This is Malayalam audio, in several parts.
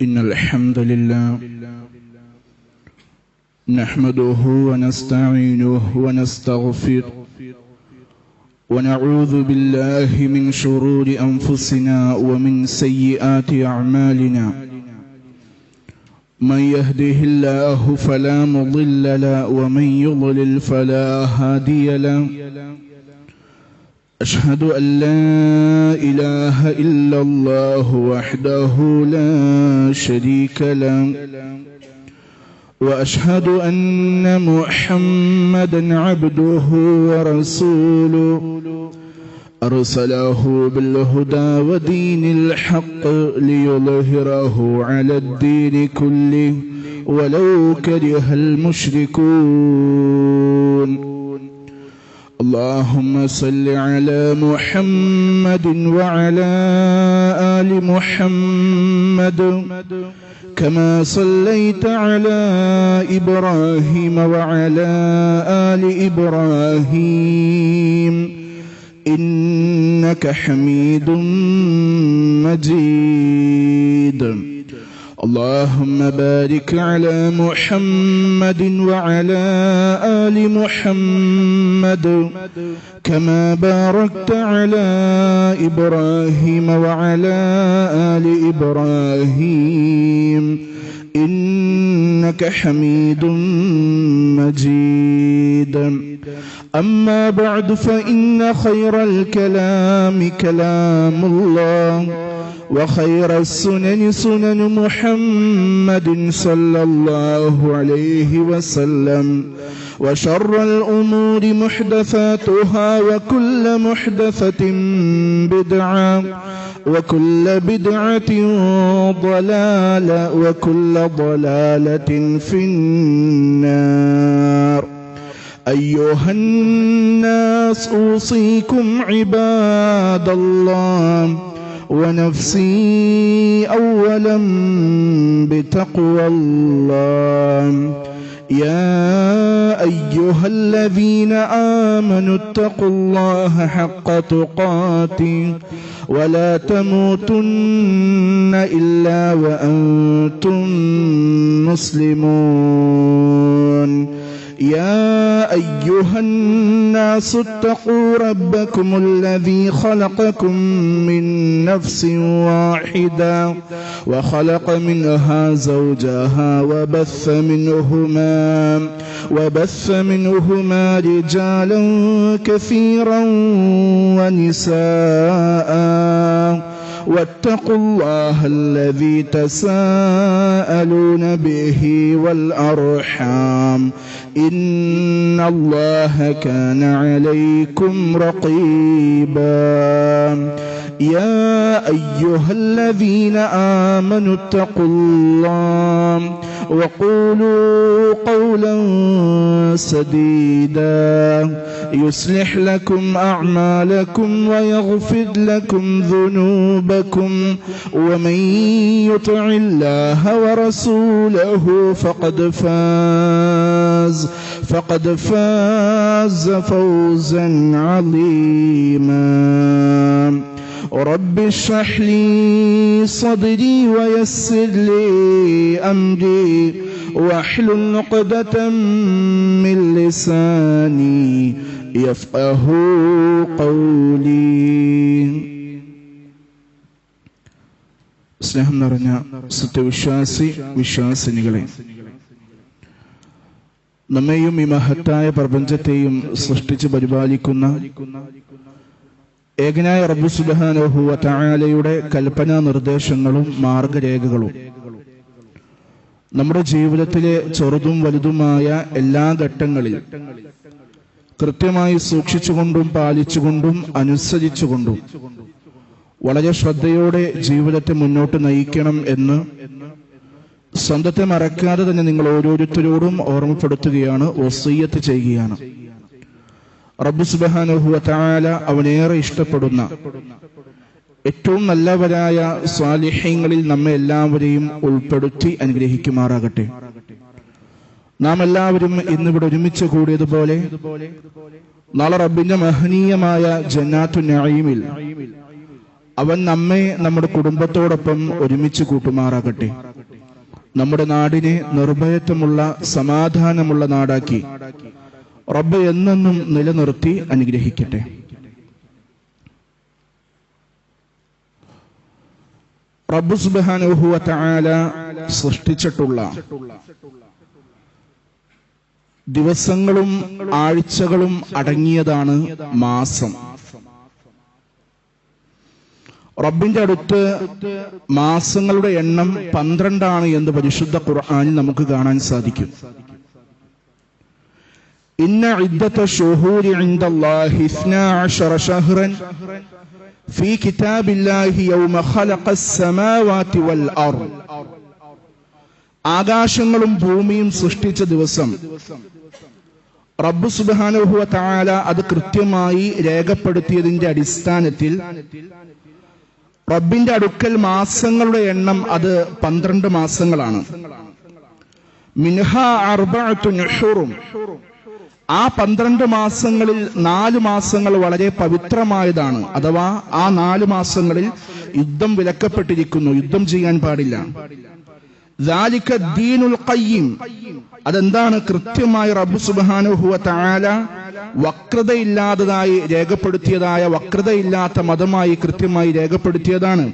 إن الحمد لله نحمده ونستعينه ونستغفره ونعوذ بالله من شرور أنفسنا ومن سيئات أعمالنا من يهده الله فلا مضل له ومن يضلل فلا هادي له أشهد أن لا إله إلا الله وحده لا شريك له وأشهد أن محمدا عبده ورسوله أرسله بالهدى ودين الحق ليظهره على الدين كله ولو كره المشركون اللهم صل على محمد وعلى آل محمد كما صليت على إبراهيم وعلى آل إبراهيم إنك حميد مجيد اللهم بارك على محمد وعلى آل محمد كما باركت على إبراهيم وعلى آل إبراهيم إنك حميد مجيد أما بعد فإن خير الكلام كلام الله وخير السنن سنن محمد صلى الله عليه وسلم وشر الأمور محدثاتها وكل محدثة بدعة وكل بدعة ضلالة وكل ضلالة في النار أيها الناس أوصيكم عباد الله ونفسي أولا بتقوى الله يا أيها الذين آمنوا اتقوا الله حق تقاته ولا تموتن إلا وأنتم مسلمون يا أيها الناس اتقوا ربكم الذي خلقكم من نفس واحدة وخلق منها زوجها وبث منهما رجالا كثيرا ونساء واتقوا الله الذي تساءلون به والأرحام إن الله كان عليكم رقيبا يا أيها الذين آمنوا اتقوا الله وقولوا قولا سديدا يصلح لكم أعمالكم ويغفر لكم ذنوبكم ومن يطع الله ورسوله فقد فاز فوزا عظيما رب اشرح لي صدري ويسر لي أمري واحلل عقدة من لساني يفقه قولي. സ്നേഹം നിറഞ്ഞ വിശ്വാസിനികളെ, നമ്മെയും ഈ മഹത്തായ പ്രപഞ്ചത്തെയും സൃഷ്ടിച്ച് പരിപാലിക്കുന്ന ഏകനായ റബ്ബ് സുബ്ഹാനഹു വ തആലയുടെ കൽപ്പനാ നിർദ്ദേശങ്ങളും മാർഗരേഖകളും നമ്മുടെ ജീവിതത്തിലെ ചെറുതും വലുതുമായ എല്ലാ ഘട്ടങ്ങളിൽ കൃത്യമായി സൂക്ഷിച്ചുകൊണ്ടും പാലിച്ചുകൊണ്ടും അനുസരിച്ചുകൊണ്ടും വളരെ ശ്രദ്ധയോടെ ജീവിതത്തെ മുന്നോട്ട് നയിക്കണം എന്ന് സ്വന്തത്തെ മറക്കാതെ തന്നെ നിങ്ങൾ ഓരോരുത്തരോടും ഓർമ്മപ്പെടുത്തുകയാണ്, വസിയ്യത്ത് ചെയ്യുകയാണ്. റബ്ബ് സുബ്ഹാനഹു വ തആല അവനേറെ ഇഷ്ടപ്പെടുന്ന ഏറ്റവും നല്ലവരായ സ്വാലിഹീങ്ങളിൽ നമ്മെ എല്ലാവരെയും ഉൾപ്പെടുത്തി അനുഗ്രഹിക്കുമാറാകട്ടെ. നാം എല്ലാവരും ഇന്നിവിടെ ഒരുമിച്ച് കൂടിയതുപോലെ നാളെ റബ്ബിന്റെ മഹനീയമായ ജന്നാത്തു നഈമിൽ അവൻ നമ്മെ നമ്മുടെ കുടുംബത്തോടൊപ്പം ഒരുമിച്ച് കൂട്ടുമാറാകട്ടെ. നമ്മുടെ നാടിനെ നിർഭയത്വമുള്ള സമാധാനമുള്ള നാടാക്കി റബ്ബ് എന്നെന്നും നിലനിർത്തി അനുഗ്രഹിക്കട്ടെ. റബ്ബ് സുബ്ഹാനഹു വ തആല സൃഷ്ടിച്ചിട്ടുള്ള ദിവസങ്ങളും ആഴ്ചകളും അടങ്ങിയതാണ് മാസം. റബ്ബിന്റെ അടുത്ത് മാസങ്ങളുടെ എണ്ണം 12 എന്ന് പരിശുദ്ധ ഖുർആനിൽ നമുക്ക് കാണാൻ സാധിക്കും. ഇന്ന ഇദ്ദത ശുഹൂരി ഇൻദല്ലാഹി 12 ശഹ്റൻ ഫീ കിതാബില്ലാഹി യൗമ ഖലഖസ് സമാവാതി വൽ അർദ്. ആകാശങ്ങളും ഭൂമിയും സൃഷ്ടിച്ച ദിവസം റബ്ബ് സുബ്ഹാനഹു വ തആല അത് കൃത്യമായി രേഖപ്പെടുത്തിയതിന്റെ അടിസ്ഥാനത്തിൽ റബ്ബിന്റെ അടുക്കൽ മാസങ്ങളുടെ എണ്ണം അത് 12 മാസങ്ങളാണ്. മിൻഹാ അർബഅത്തുൻ ഹുറും. ആ 12 മാസങ്ങളിൽ 4 മാസങ്ങൾ വളരെ പവിത്രമായതാണ്. അഥവാ ആ 4 മാസങ്ങളിൽ യുദ്ധം വിലക്കപ്പെട്ടിരിക്കുന്നു, യുദ്ധം ചെയ്യാൻ പാടില്ല. ദാലിക ദീനുൽ ഖയ്യിം. അതെന്താണ്? കൃത്യമായി റബ്ബ് സുബ്ഹാനഹു വ തആല വക്രതയില്ലാത്തതായി രേഖപ്പെടുത്തിയതായ, വക്രതയില്ലാത്ത മതമായി കൃത്യമായി രേഖപ്പെടുത്തിയതാണ്.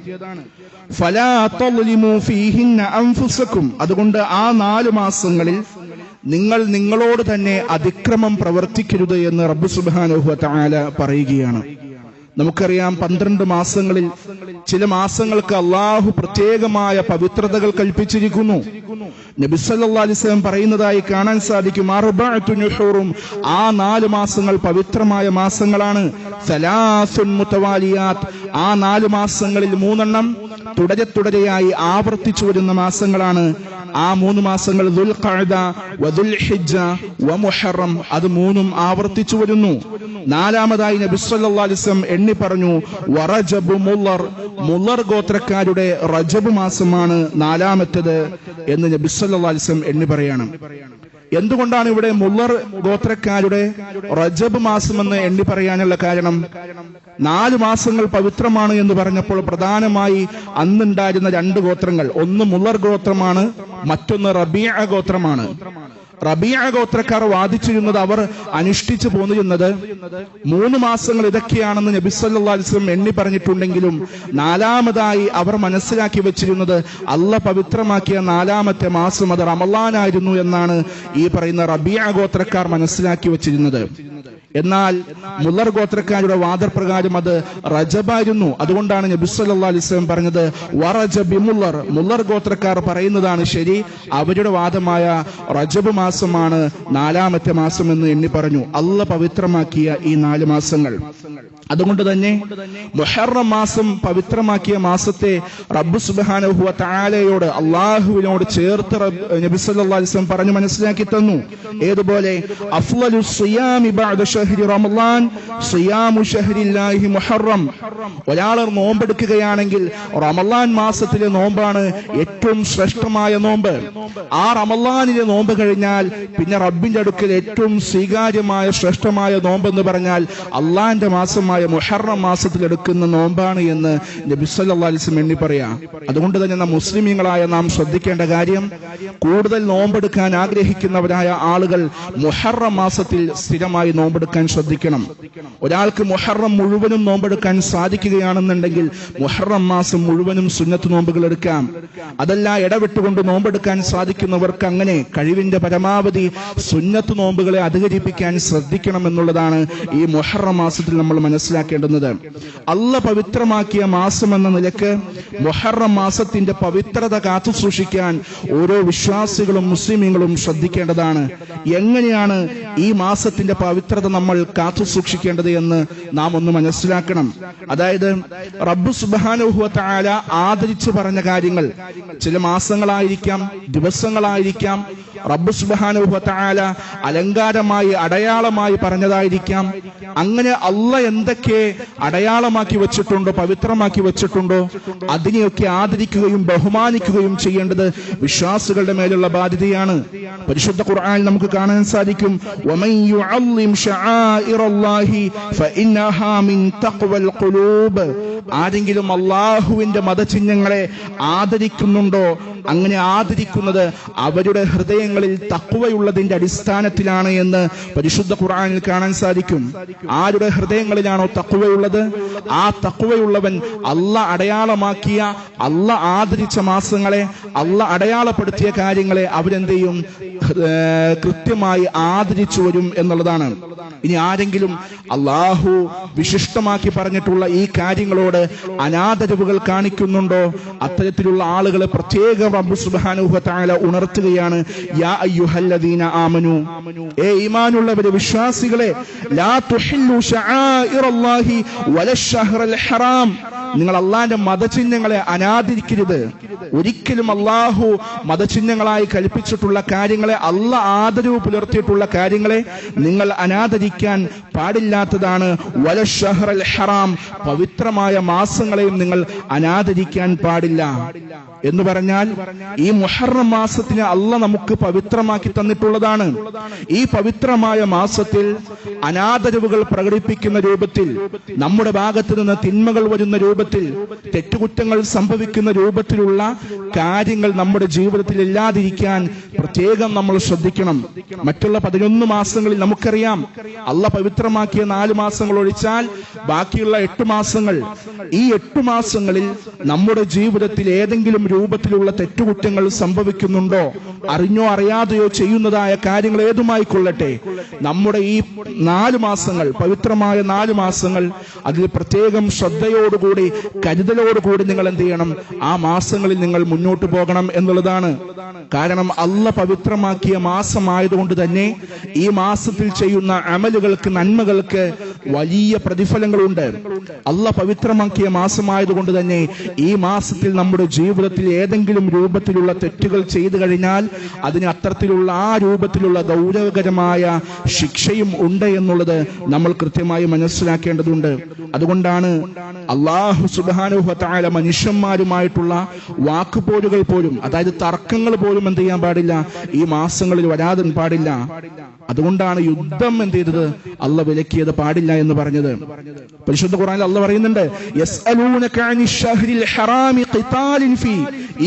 ഫലാ തളിമു ഫീഹിന്ന അൻഫുസകും. അതുകൊണ്ട് ആ 4 മാസങ്ങളിൽ നിങ്ങൾ നിങ്ങളോട് തന്നെ അതിക്രമം പ്രവർത്തിക്കരുത് എന്ന് റബ്ബ് സുബ്ഹാനഹു വ തആല പറയുകയാണ്. നമുക്കറിയാം 12 മാസങ്ങളിൽ ചില മാസങ്ങൾക്ക് അള്ളാഹു പ്രത്യേകമായ പവിത്രതകൾ കൽപ്പിച്ചിരിക്കുന്നു. നബി സല്ലല്ലാഹു അലൈഹി വസല്ലം പറയുന്നതായി കാണാൻ സാധിക്കും, അർബഅത്തുൻ ഹുറും. ആ 4 മാസങ്ങൾ പവിത്രമായ മാസങ്ങളാണ്. സലാസുൻ മുതവാലിയാത്ത്. ആ 4 മാസങ്ങളിൽ 3 എണ്ണം തുടരെയായി ആവർത്തിച്ചു വരുന്ന മാസങ്ങളാണ്. ആ 3 മാസങ്ങൾ ദുൽഖഅദ വദുൽഹിജ്ജ വമുഹറം. അത് 3ഉം ആവർത്തിച്ചു വരുന്നു. 4ാമതായി നബി സല്ലല്ലാഹു അലൈഹി വസല്ലം എണ്ണി പറഞ്ഞു, വറജബ് മുളർ. മുളർ ഗോത്രക്കാരുടെ റജബ് മാസമാണ് 4ാമത്തേത് എന്ന് നബി സല്ലല്ലാഹു അലൈഹി വസല്ലം എണ്ണി പറയാണ്. എന്തുകൊണ്ടാണ് ഇവിടെ മുളർ ഗോത്രക്കാരുടെ റജബ് മാസമെന്ന് എണ്ണി പറയാനുള്ള കാരണം? 4 മാസങ്ങൾ പവിത്രമാണ് എന്ന് പറഞ്ഞപ്പോൾ പ്രധാനമായി അന്നുണ്ടായിരുന്ന 2 ഗോത്രങ്ങൾ, ഒന്ന് മുളർ ഗോത്രമാണ്, മറ്റൊന്ന് റബീഅ ഗോത്രമാണ്. റബീഅ ഗോത്രക്കാർ വാദിച്ചിരുന്നത്, അവർ അനുഷ്ഠിച്ചു പോന്നിരുന്നത് 3 മാസങ്ങൾ ഇതൊക്കെയാണെന്ന് നബി സല്ലല്ലാഹു അലൈഹി വസല്ലം എണ്ണി പറഞ്ഞിട്ടുണ്ടെങ്കിലും 4ാമതായി അവർ മനസ്സിലാക്കി വെച്ചിരുന്നത് അല്ലാഹ് പവിത്രമാക്കിയ 4ാമത്തെ മാസം അത് റമളാനായിരുന്നു എന്നാണ് ഈ പറയുന്ന റബീഅ ഗോത്രക്കാർ മനസ്സിലാക്കി വെച്ചിരുന്നത്. എന്നാൽ മുളർ ഗോത്രക്കാരുടെ വാദപ്രകാരം അത് റജബായിരുന്നു. അതുകൊണ്ടാണ് നബി സല്ലല്ലാഹു അലൈഹി വസല്ലം പറഞ്ഞത് വറജബി മുളർ. മുളർ ഗോത്രക്കാർ പറയുന്നതാണ് ശരി, അവരുടെ വാദമായ റജബ് മാസമാണ് 4ാമത്തെ മാസം എന്ന് എണ്ണി പറഞ്ഞു. അല്ലാഹ് പവിത്രമാക്കിയ ഈ 4 മാസങ്ങൾ. അതുകൊണ്ട് തന്നെ മുഹറം മാസം പവിത്രമാക്കിയ മാസത്തെ റബ്ബ് സുബ്ഹാനഹു വ തആലയോട്, അല്ലാഹുവിനോട് ചേർത്ത് നബി സല്ലല്ലാഹു അലൈഹി വസല്ലം പറഞ്ഞു മനസ്സിലാക്കി തന്നു. ഏതുപോലെ അഫ്ളലു സിയാമി ബഅദ ശഹ്രി റമളാൻ സിയാമു ശഹ്രില്ലാഹി മുഹറം. ഒരാൾ നോമ്പെടുക്കുകയാണെങ്കിൽ റമളാൻ മാസത്തിലെ നോമ്പാണ് ഏറ്റവും ശ്രേഷ്ഠമായ നോമ്പ്. ആ റമളാനിലെ നോമ്പ് കഴിഞ്ഞാൽ പിന്നെ റബ്ബിന്റെ അടുക്കൽ ഏറ്റവും സ്വീകാര്യമായ ശ്രേഷ്ഠമായ നോമ്പ് എന്ന് പറഞ്ഞാൽ അള്ളാന്റെ മാസമായ മുഹറം മാസത്തിൽ എടുക്കുന്ന നോമ്പാണ് എന്ന് നബി സല്ലല്ലാഹു അലൈഹി വസല്ലം എണ്ണി പറയാം. അതുകൊണ്ട് തന്നെ മുസ്ലിമീങ്ങളായ നാം ശ്രദ്ധിക്കേണ്ട കാര്യം, കൂടുതൽ നോമ്പെടുക്കാൻ ആഗ്രഹിക്കുന്നവരായ ആളുകൾ മുഹറം മാസത്തിൽ സ്ഥിരമായി നോമ്പെടുക്കാൻ ശ്രദ്ധിക്കണം. ഒരാൾക്ക് മുഹറം മുഴുവനും നോമ്പെടുക്കാൻ സാധിക്കുകയാണെന്നുണ്ടെങ്കിൽ മുഹറം മാസം മുഴുവനും സുന്നത്ത് നോമ്പുകൾ എടുക്കാം. അതല്ല, ഇടവിട്ടുകൊണ്ട് നോമ്പെടുക്കാൻ സാധിക്കുന്നവർക്ക് അങ്ങനെ കഴിവിന്റെ പരമാവധി സുന്നത്ത് നോമ്പുകളെ അധികരിപ്പിക്കാൻ ശ്രദ്ധിക്കണം എന്നുള്ളതാണ് ഈ മുഹറം മാസത്തിൽ നമ്മൾ മനസ്സിലാക്കേണ്ടുന്നത്. അല്ലാഹ് പവിത്രമാക്കിയ മാസം എന്ന നിലക്ക് മുഹറം മാസത്തിന്റെ പവിത്രത കാത്തു സൂക്ഷിക്കാൻ ഓരോ വിശ്വാസികളും മുസ്ലിമീങ്ങളും ശ്രദ്ധിക്കേണ്ടതാണ്. എങ്ങനെയാണ് ഈ മാസത്തിന്റെ പവിത്രത നമ്മൾ കാത്തു സൂക്ഷിക്കേണ്ടത് എന്ന് നാം ഒന്ന് മനസ്സിലാക്കണം. അതായത് റബ്ബ് സുബ്ഹാനഹു വ തആല ആദരിച്ചു പറഞ്ഞ കാര്യങ്ങൾ ചില മാസങ്ങളായിരിക്കാം, ദിവസങ്ങളായിരിക്കാം. റബ്ബ് സുബ്ഹാനഹു വ തആല അലങ്കാരമായി, അടയാളമായി പറഞ്ഞതായിരിക്കാം. അങ്ങനെ അല്ലാഹ് എന്തൊക്കെ അടയാളമാക്കി വെച്ചിട്ടുണ്ടോ, പവിത്രമാക്കി വെച്ചിട്ടുണ്ടോ, അതിനെയൊക്കെ ആദരിക്കുകയും ബഹുമാനിക്കുകയും ചെയ്യേണ്ടത് വിശ്വാസികളുടെ മേലുള്ള ബാധ്യതയാണ്. പരിശുദ്ധ ഖുർആനിൽ നമുക്ക് കാണാൻ സാധിക്കും, വമൻ യുഅല്ലിം ശആഇറല്ലാഹി ഫഇന്നഹാ മിൻ തഖ്വൽ ഖുലൂബ്. ആരെങ്കിലും അല്ലാഹുവിന്റെ മതചിഹ്നങ്ങളെ ആദരിക്കുന്നുണ്ടോ, അങ്ങനെ ആദരിക്കുന്നത് അവരുടെ ഹൃദയങ്ങളിൽ തഖ്വയുള്ളതിന്റെ അടിസ്ഥാനത്തിലാണ് എന്ന് പരിശുദ്ധ ഖുർആനിൽ കാണാൻ സാധിക്കും. ആരുടെ ഹൃദയങ്ങളിലാണോ തഖ്വയുള്ളത്, ആ തഖ്വയുള്ളവൻ അല്ലാഹ് അടയാളമാക്കിയ, അല്ലാഹ് ആദരിച്ച മാസങ്ങളെ, അല്ലാഹ് അടയാളപ്പെടുത്തിയ കാര്യങ്ങളെ അവരെന്ത് ചെയ്യും, കൃത്യമായി ആദരിച്ചു വരും എന്നുള്ളതാണ്. ഇനി ആരെങ്കിലും അല്ലാഹു വിശിഷ്ടമാക്കി പറഞ്ഞിട്ടുള്ള ഈ കാര്യങ്ങളോട് അനാദരവുകൾ കാണിക്കുന്നുണ്ടോ, അത്തരത്തിലുള്ള ആളുകളെ പ്രത്യേകം റബ്ബ് സുബ്ഹാനഹു വ തആല ഉണർത്തുകയാണ്. യാ അയ്യുഹല്ലദീന ആമനു, ഈമാനുള്ളവരെ, വിശ്വാസികളെ, ലാ തുഹില്ലു ശആഇറല്ലാഹി വലശ്ശഹ്റൽ ഹറാം. നിങ്ങൾ അള്ളാന്റെ മതചിഹ്നങ്ങളെ അനാദരിക്കരുത്. ഒരിക്കലും അള്ളാഹു മതചിഹ്നങ്ങളായി കൽപ്പിച്ചിട്ടുള്ള കാര്യങ്ങളെ, അള്ളാഹ് ആദരവ് പുലർത്തിയിട്ടുള്ള കാര്യങ്ങളെ നിങ്ങൾ അനാദരിക്കാൻ പാടില്ലാത്തതാണ്. വലശ്ശഹ്റൽ ഹറാം, പവിത്രമായ മാസങ്ങളെയും നിങ്ങൾ അനാദരിക്കാൻ പാടില്ല എന്ന് പറഞ്ഞാൽ ഈ മുഹറം മാസത്തിന് അള്ളാഹ് നമുക്ക് പവിത്രമാക്കി തന്നിട്ടുള്ളതാണ്. ഈ പവിത്രമായ മാസത്തിൽ അനാദരവുകൾ പ്രകടിപ്പിക്കുന്ന രൂപത്തിൽ, നമ്മുടെ ഭാഗത്ത് നിന്ന് തിന്മകൾ വരുന്ന രൂപത്തിൽ, തെറ്റുകുറ്റങ്ങൾ സംഭവിക്കുന്ന രൂപത്തിലുള്ള കാര്യങ്ങൾ നമ്മുടെ ജീവിതത്തിൽ ഇല്ലാതിരിക്കാൻ പ്രത്യേകം നമ്മൾ ശ്രദ്ധിക്കണം. മറ്റുള്ള 11 മാസങ്ങളിൽ നമുക്കറിയാം, അള്ളാഹ് പവിത്രമാക്കിയ 4 മാസങ്ങൾ ഒഴിച്ചാൽ ബാക്കിയുള്ള 8 മാസങ്ങൾ, ഈ 8 മാസങ്ങളിൽ നമ്മുടെ ജീവിതത്തിൽ ഏതെങ്കിലും രൂപത്തിലുള്ള തെറ്റുകുറ്റങ്ങൾ സംഭവിക്കുന്നുണ്ടോ, അറിഞ്ഞോ അറിയാതെയോ ചെയ്യുന്നതായ കാര്യങ്ങൾ ഏതുമായി കൊള്ളട്ടെ, നമ്മുടെ ഈ 4 മാസങ്ങൾ, പവിത്രമായ 4 മാസങ്ങൾ, അതിൽ പ്രത്യേകം ശ്രദ്ധയോടുകൂടി, കരുതലോടുകൂടി നിങ്ങൾ എന്ത് ചെയ്യണം, ആ മാസങ്ങളിൽ നിങ്ങൾ മുന്നോട്ട് പോകണം എന്നുള്ളതാണ്. കാരണം അല്ലാഹ് പവിത്രമാക്കിയ മാസമായതുകൊണ്ട് തന്നെ ഈ മാസത്തിൽ ചെയ്യുന്ന അമലുകൾക്ക്, നന്മകൾക്ക് വലിയ പ്രതിഫലങ്ങളുണ്ട്. അല്ലാഹ് പവിത്രമാക്കിയ മാസമായതുകൊണ്ട് തന്നെ ഈ മാസത്തിൽ നമ്മുടെ ജീവിതത്തിൽ ഏതെങ്കിലും രൂപത്തിലുള്ള തെറ്റുകൾ ചെയ്തു കഴിഞ്ഞാൽ അതിന് അത്തരത്തിലുള്ള ആ രൂപത്തിലുള്ള ഗൗരവകരമായ ശിക്ഷയും ഉണ്ട് എന്നുള്ളത് നമ്മൾ കൃത്യമായി മനസ്സിലാക്കേണ്ടതുണ്ട്. അതുകൊണ്ടാണ് അല്ലാഹു സുബ്ഹാനഹു വ തആല മനുഷ്യന്മാരുമായിട്ടുള്ള വാക്കുപോരുകൾ പോലും, അതായത് തർക്കങ്ങൾ പോലും എന്ത് ചെയ്യാൻ പാടില്ല, ഈ മാസങ്ങളിൽ വരാതെ പാടില്ല. അതുകൊണ്ടാണ് യുദ്ധം എന്ത് ചെയ്തത്, അല്ലാഹ് വിലക്കിയത്, പാടില്ല എന്ന് പറഞ്ഞത്. പരിശുദ്ധ ഖുർആനിൽ അല്ലാഹ് പറയുന്നുണ്ട്, യസ്അലൂനക അനിശ് ശഹ്രിൽ ഹറാമി ഖിതാലിൻ ഫീ.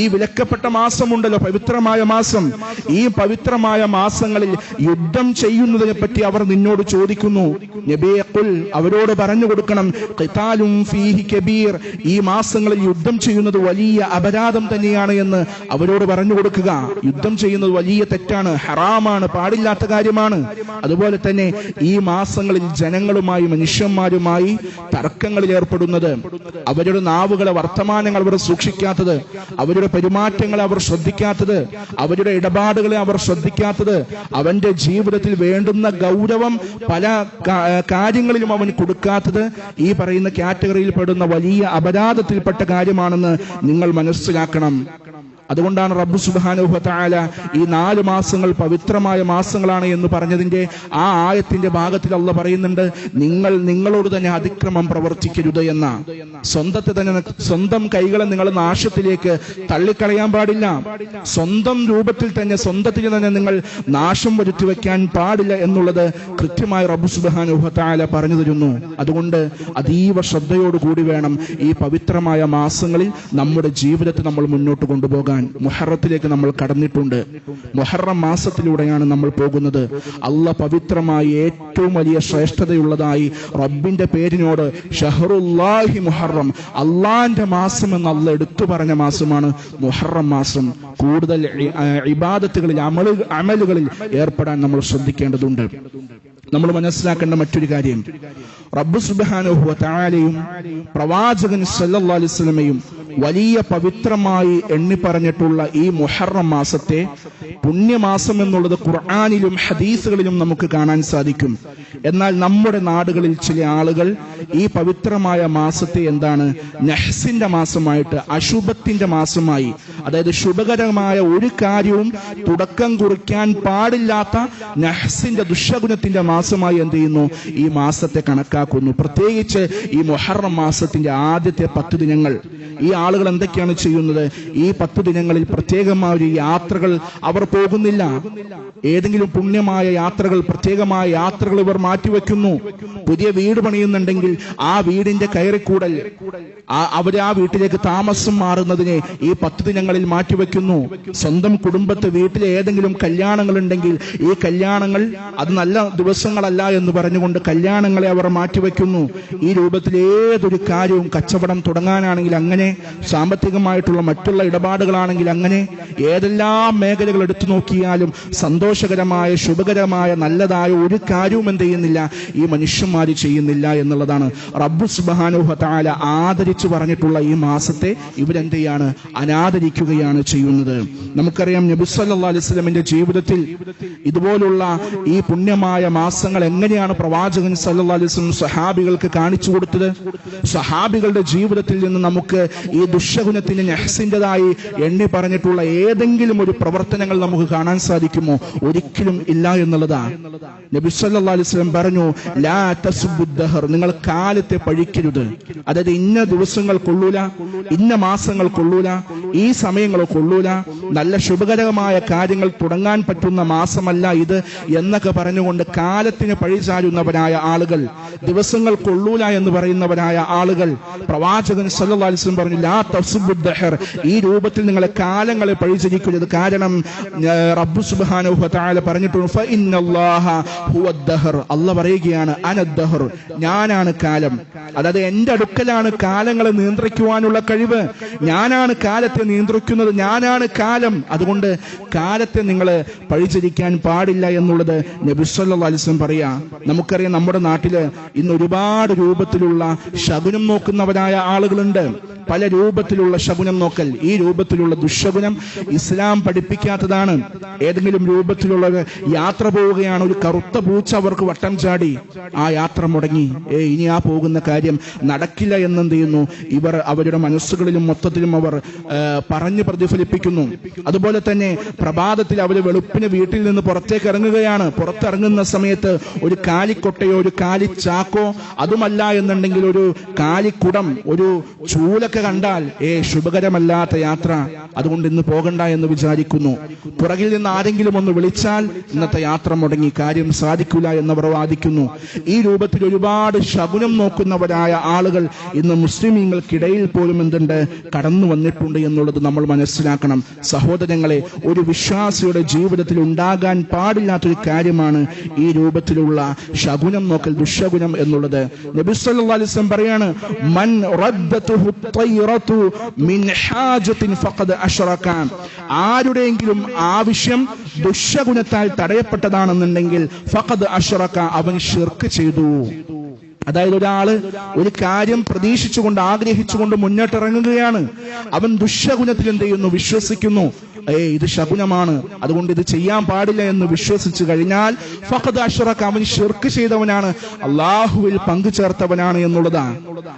ഈ വിലക്കപ്പെട്ട മാസമുണ്ടല്ലോ, പവിത്രമായ മാസം, ഈ പവിത്രമായ മാസങ്ങളിൽ യുദ്ധം ചെയ്യുന്നതിനെ പറ്റി അവർ നിന്നോട് ചോദിക്കുന്നു. നബിയെ ഖുൽ, അവരോട് പറഞ്ഞു കൊടുക്കണം, ഖിതാലുൻ ഫീഹി കബീർ, ഈ മാസങ്ങളിൽ യുദ്ധം ചെയ്യുന്നത് വലിയ അപരാധം തന്നെയാണ് എന്ന് അവരോട് പറഞ്ഞു കൊടുക്കുക. യുദ്ധം ചെയ്യുന്നത് വലിയ തെറ്റാണ്, ഹറാമാണ്, പാടില്ലാത്ത കാര്യമാണ്. അതുപോലെ തന്നെ ഈ മാസങ്ങളിൽ ജനങ്ങളുമായി, മനുഷ്യന്മാരുമായി തർക്കങ്ങളിൽ ഏർപ്പെടുന്നത്, അവരുടെ നാവുകളെ, വർത്തമാനങ്ങൾ അവർ സൂക്ഷിക്കാത്തത്, അവരുടെ പെരുമാറ്റങ്ങളെ അവർ ശ്രദ്ധിക്കാത്തത്, അവരുടെ ഇടപാടുകളെ അവർ ശ്രദ്ധിക്കാത്തത്, അവന്റെ ജീവിതത്തിൽ വേണ്ടുന്ന ഗൗരവം പല കാര്യങ്ങളിലും അവൻ കൊടുക്കാത്തത്, ഈ പറയുന്ന കാറ്റഗറിയിൽ പെടുന്ന വലിയ അപരാധത്തിൽപ്പെട്ട കാര്യമാണെന്ന് നിങ്ങൾ മനസ്സിലാക്കണം. അതുകൊണ്ടാണ് റബ്ബ് സുബ്ഹാനഹു വ തആല ഈ 4 മാസങ്ങൾ പവിത്രമായ മാസങ്ങളാണ് എന്ന് പറഞ്ഞതിന്റെ ആ ആയത്തിന്റെ ഭാഗത്തിൽ അല്ലാഹ് പറയുന്നുണ്ട്, നിങ്ങൾ നിങ്ങളോട് തന്നെ അതിക്രമം പ്രവർത്തിക്കരുത് എന്ന. സ്വന്തം കൈകളെ നിങ്ങൾ നാശത്തിലേക്ക് തള്ളിക്കളയാൻ പാടില്ല. സ്വന്തം രൂപത്തിൽ തന്നെ, സ്വന്തത്തിൽ തന്നെ നിങ്ങൾ നാശം വരുത്തി വെക്കാൻ പാടില്ല എന്നുള്ളത് കൃത്യമായി റബ്ബ് സുബ്ഹാനഹു വ തആല പറഞ്ഞു തരുന്നു. അതുകൊണ്ട് അതീവ ശ്രദ്ധയോടുകൂടി വേണം ഈ പവിത്രമായ മാസങ്ങളിൽ നമ്മുടെ ജീവിതത്തെ നമ്മൾ മുന്നോട്ട് കൊണ്ടുപോകാൻ. മുഹറത്തിലേക്ക് നമ്മൾ കടന്നിട്ടുണ്ട്. മുഹറം മാസത്തിലൂടെയാണ് നമ്മൾ പോകുന്നത്. അല്ലാഹ് പവിത്രമായി ഏറ്റവും വലിയ ശ്രേഷ്ഠതയുള്ളതായി റബ്ബിന്റെ പേരിനോട് ഷഹറുല്ലാഹി മുഹറം, അള്ളാന്റെ മാസം എന്ന് അല്ലാഹ് എടുത്തു പറഞ്ഞ മാസമാണ് മുഹറം മാസം. കൂടുതൽ ഇബാദത്തുകളിൽ, അമലുകളിൽ ഏർപ്പെടാൻ നമ്മൾ ശ്രദ്ധിക്കേണ്ടതുണ്ട്. നമ്മൾ മനസ്സിലാക്കേണ്ട മറ്റൊരു കാര്യം, റബ്ബ് സുബ്ഹാനഹു വ തആലയും പ്രവാചകൻ സല്ലല്ലാഹു അലൈഹി വസല്ലമയും വലിയ പവിത്രമായി എണ്ണി പറഞ്ഞിട്ടുള്ള ഈ മുഹറം മാസത്തെ പുണ്യമാസം എന്നുള്ളത് ഖുർആനിലും ഹദീസുകളിലും നമുക്ക് കാണാൻ സാധിക്കും. എന്നാൽ നമ്മുടെ നാടുകളിൽ ചില ആളുകൾ ഈ പവിത്രമായ മാസത്തെ എന്താണ്, നഹ്സിന്റെ മാസമായിട്ട്, അശുഭത്തിന്റെ മാസമായി, അതായത് ശുഭകരമായ ഒരു കാര്യവും തുടക്കം കുറിക്കാൻ പാടില്ലാത്ത നഹ്സിന്റെ ദുശഗുണത്തിന്റെ മാസമായി എന്ത് ചെയ്യുന്നു, ഈ മാസത്തെ കണക്കാക്കുന്നു. പ്രത്യേകിച്ച് ഈ മുഹറം മാസത്തിന്റെ ആദ്യത്തെ 10 ദിനങ്ങൾ ഈ ആളുകൾ എന്തൊക്കെയാണ് ചെയ്യുന്നത്? ഈ 10 ദിനങ്ങളിൽ പ്രത്യേകമായ ഒരു യാത്രകൾ അവർ പോകുന്നില്ല. ഏതെങ്കിലും പുണ്യമായ യാത്രകൾ, പ്രത്യേകമായ യാത്രകൾ ഇവർ മാറ്റിവെക്കുന്നു. പുതിയ വീട് പണിയുന്നുണ്ടെങ്കിൽ ആ വീടിന്റെ കയറിക്കൂടൽ, അവര് ആ വീട്ടിലേക്ക് താമസം മാറുന്നതിനെ ഈ 10 ദിനങ്ങളിൽ മാറ്റിവെക്കുന്നു. സ്വന്തം കുടുംബത്തെ വീട്ടിലെ ഏതെങ്കിലും കല്യാണങ്ങൾ ഉണ്ടെങ്കിൽ ഈ കല്യാണങ്ങൾ അത് നല്ല ദിവസങ്ങളല്ല എന്ന് പറഞ്ഞുകൊണ്ട് കല്യാണങ്ങളെ അവർ മാറ്റിവെക്കുന്നു. ഈ രൂപത്തിൽ ഏതൊരു കാര്യവും, കച്ചവടം തുടങ്ങാനാണെങ്കിൽ അങ്ങനെ, സാമ്പത്തികമായിട്ടുള്ള മറ്റുള്ള ഇടപാടുകളാണെങ്കിൽ അങ്ങനെ, ഏതെല്ലാം മേഖലകൾ എടുത്തു നോക്കിയാലും സന്തോഷകരമായ, ശുഭകരമായ, നല്ലതായ ഒരു കാര്യവും എന്ത് ചെയ്യുന്നില്ല, ഈ മനുഷ്യന്മാർ ചെയ്യുന്നില്ല എന്നുള്ളതാണ്. റബ്ബ് സുബ്ഹാനഹു വ തആല ആദരിച്ചു പറഞ്ഞിട്ടുള്ള ഈ മാസത്തെ ഇവരെന്ത് ചെയ്യാണ്, അനാദരിക്കുകയാണ് ചെയ്യുന്നത്. നമുക്കറിയാം നബി സല്ലല്ലാഹു അലൈഹി വസല്ലമിന്റെ ജീവിതത്തിൽ ഇതുപോലുള്ള ഈ പുണ്യമായ മാസങ്ങൾ എങ്ങനെയാണ് പ്രവാചകൻ സല്ലല്ലാഹു അലൈഹി വസല്ലം സഹാബികൾക്ക് കാണിച്ചു കൊടുത്തത്. സഹാബികളുടെ ജീവിതത്തിൽ നിന്ന് നമുക്ക് ഈ ദുശഗുണത്തിന് നഹ്സിൻ്റെതായി എണ്ണി പറഞ്ഞിട്ടുള്ള ഏതെങ്കിലും ഒരു പ്രവർത്തനങ്ങൾ നമുക്ക് കാണാൻ സാധിക്കുമോ? ഒരിക്കലും ഇല്ല എന്നുള്ളതാണ്. നബി സല്ലല്ലാഹു അലൈഹി വസല്ലം പറഞ്ഞു, ലാ തസ്ബുദ്ദഹർ, നിങ്ങൾ കാലത്തെ പഴിക്കരുത്. അതായത് ഇന്ന ദിവസങ്ങൾ കൊള്ളൂല, ഇന്ന മാസങ്ങൾ കൊള്ളൂല, ഈ സമയങ്ങൾ കൊള്ളൂല, നല്ല ശുഭകരമായ കാര്യങ്ങൾ തുടങ്ങാൻ പറ്റുന്ന മാസമല്ല ഇത് എന്നൊക്കെ പറഞ്ഞുകൊണ്ട് കാലത്തിന് പഴിചാരുന്നവരായ ആളുകൾ, ദിവസങ്ങൾ കൊള്ളൂല എന്ന് പറയുന്നവരായ ആളുകൾ, പ്രവാചകൻ സല്ലല്ലാഹു അലൈഹി വസല്ലം പറഞ്ഞു, ലാ തസ്ബുദ്ദഹർ, ഈ രൂപത്തിൽ നിങ്ങളെ കാലങ്ങളെ പഴിചരിക്കരുത്. കാരണം റബ്ബ് സുബ്ഹാനഹു വ തആല പറഞ്ഞിട്ടുണ്ട്, ഫഇന്നല്ലാഹ ഹുവദ്ദഹർ, അല്ലാഹ് പറയുകയാണ്, അനദ്ദഹർ, ഞാനാണ് കാലം. അതായത് എന്റെ അടുക്കലാണ് കാലങ്ങളെ നിയന്ത്രിക്കുവാനുള്ള കഴിവ്, ഞാനാണ് കാലത്തെ നിയന്ത്രിക്കുന്നത്, ഞാനാണ് കാലം. അതുകൊണ്ട് കാലത്തെ നിങ്ങൾ പഴിചരിക്കാൻ പാടില്ല എന്നുള്ളത് നബി സല്ലല്ലാഹു അലൈഹി വസല്ലം പറയാ. നമുക്കറിയാം നമ്മുടെ നാട്ടില് ഇന്ന് ഒരുപാട് രൂപത്തിലുള്ള ശകുനം നോക്കുന്നവരായ ആളുകളുണ്ട്. പല രൂപത്തിലുള്ള ശകുനം നോക്കൽ, ഈ രൂപത്തിലുള്ള ദുശകുനം ഇസ്ലാം പഠിപ്പിക്കാത്തതാണ്. ഏതെങ്കിലും രൂപത്തിലുള്ള യാത്ര പോവുകയാണ്, ഒരു കറുത്ത പൂച്ച അവർക്ക് വട്ടം ചാടി, ആ യാത്ര മുടങ്ങി, ഇനി ആ പോകുന്ന കാര്യം നടക്കില്ല എന്നെന്ത് ചെയ്യുന്നു, ഇവർ അവരുടെ മനസ്സുകളിലും മൊത്തത്തിലും അവർ പറഞ്ഞു പ്രതിഫലിപ്പിക്കുന്നു. അതുപോലെ തന്നെ പ്രഭാതത്തിൽ അവർ വെളുപ്പിന് വീട്ടിൽ നിന്ന് പുറത്തേക്ക് ഇറങ്ങുകയാണ്. പുറത്തിറങ്ങുന്ന സമയത്ത് ഒരു കാലിക്കൊട്ടയോ ഒരു കാലിച്ചാക്കോ, അതുമല്ല എന്നുണ്ടെങ്കിൽ ഒരു കാലിക്കുടം, ഒരു ചൂലൊക്കെ കണ്ടാൽ ശുഭകരമല്ലാത്ത യാത്ര, അതുകൊണ്ട് ഇന്ന് പോകണ്ട എന്ന് വിചാരിക്കുന്നു. പുറകിൽ നിന്ന് ആരെങ്കിലും ഒന്ന് വിളിച്ചാൽ ഇന്നത്തെ യാത്ര മുടങ്ങി, കാര്യം സാധിക്കില്ല എന്നവർ വാദിക്കുന്നു. ഈ രൂപത്തിൽ ഒരുപാട് ശകുനം നോക്കുന്നവരായ ആളുകൾ ഇന്ന് മുസ്ലിമീങ്ങൾക്കിടയിൽ പോലും എന്തുണ്ട്, കടന്നു വന്നിട്ടുണ്ട് എന്നുള്ളത് നമ്മൾ മനസ്സിലാക്കണം. സഹോദരങ്ങളെ, ഒരു വിശ്വാസിയുടെ ജീവിതത്തിൽ ഉണ്ടാകാൻ പാടില്ലാത്തൊരു കാര്യമാണ് ഈ രൂപത്തിലുള്ള ശകുനം നോക്കൽ, ദുശകുനം എന്നുള്ളത്. നബി സല്ലല്ലാഹു അലൈഹി വസല്ലം പറയാണ്, മൻ റദ്ദതുഹു തയ്റതു മിൻ ഹാജത്തിൻ ഫഖദ് അശ്റക, ആരുടെയെങ്കിലും ആവശ്യം ദുശകുനത്താൽ തടയപ്പെട്ടതാണെന്നുണ്ടെങ്കിൽ ഫഖദ് അശ്റക, അവൻ ശിർക്ക് ചെയ്തു. അതായത് ഒരാള് ഒരു കാര്യം പ്രതീക്ഷിച്ചുകൊണ്ട്, ആഗ്രഹിച്ചുകൊണ്ട് മുന്നോട്ടിറങ്ങുകയാണ്, അവൻ ദുശകുനത്തിൽ എന്ത് ചെയ്യുന്നു, വിശ്വസിക്കുന്നു, ഇത് ശകുനമാണ്, അതുകൊണ്ട് ഇത് ചെയ്യാൻ പാടില്ല എന്ന് വിശ്വസിച്ചു കഴിഞ്ഞാൽ ഫഖദ് അശ്റക, അവൻ ശിർക്ക് ചെയ്തവനാണ്, അല്ലാഹുവിൽ പങ്കു ചേർത്തവനാണ് എന്നുള്ളതാണ്.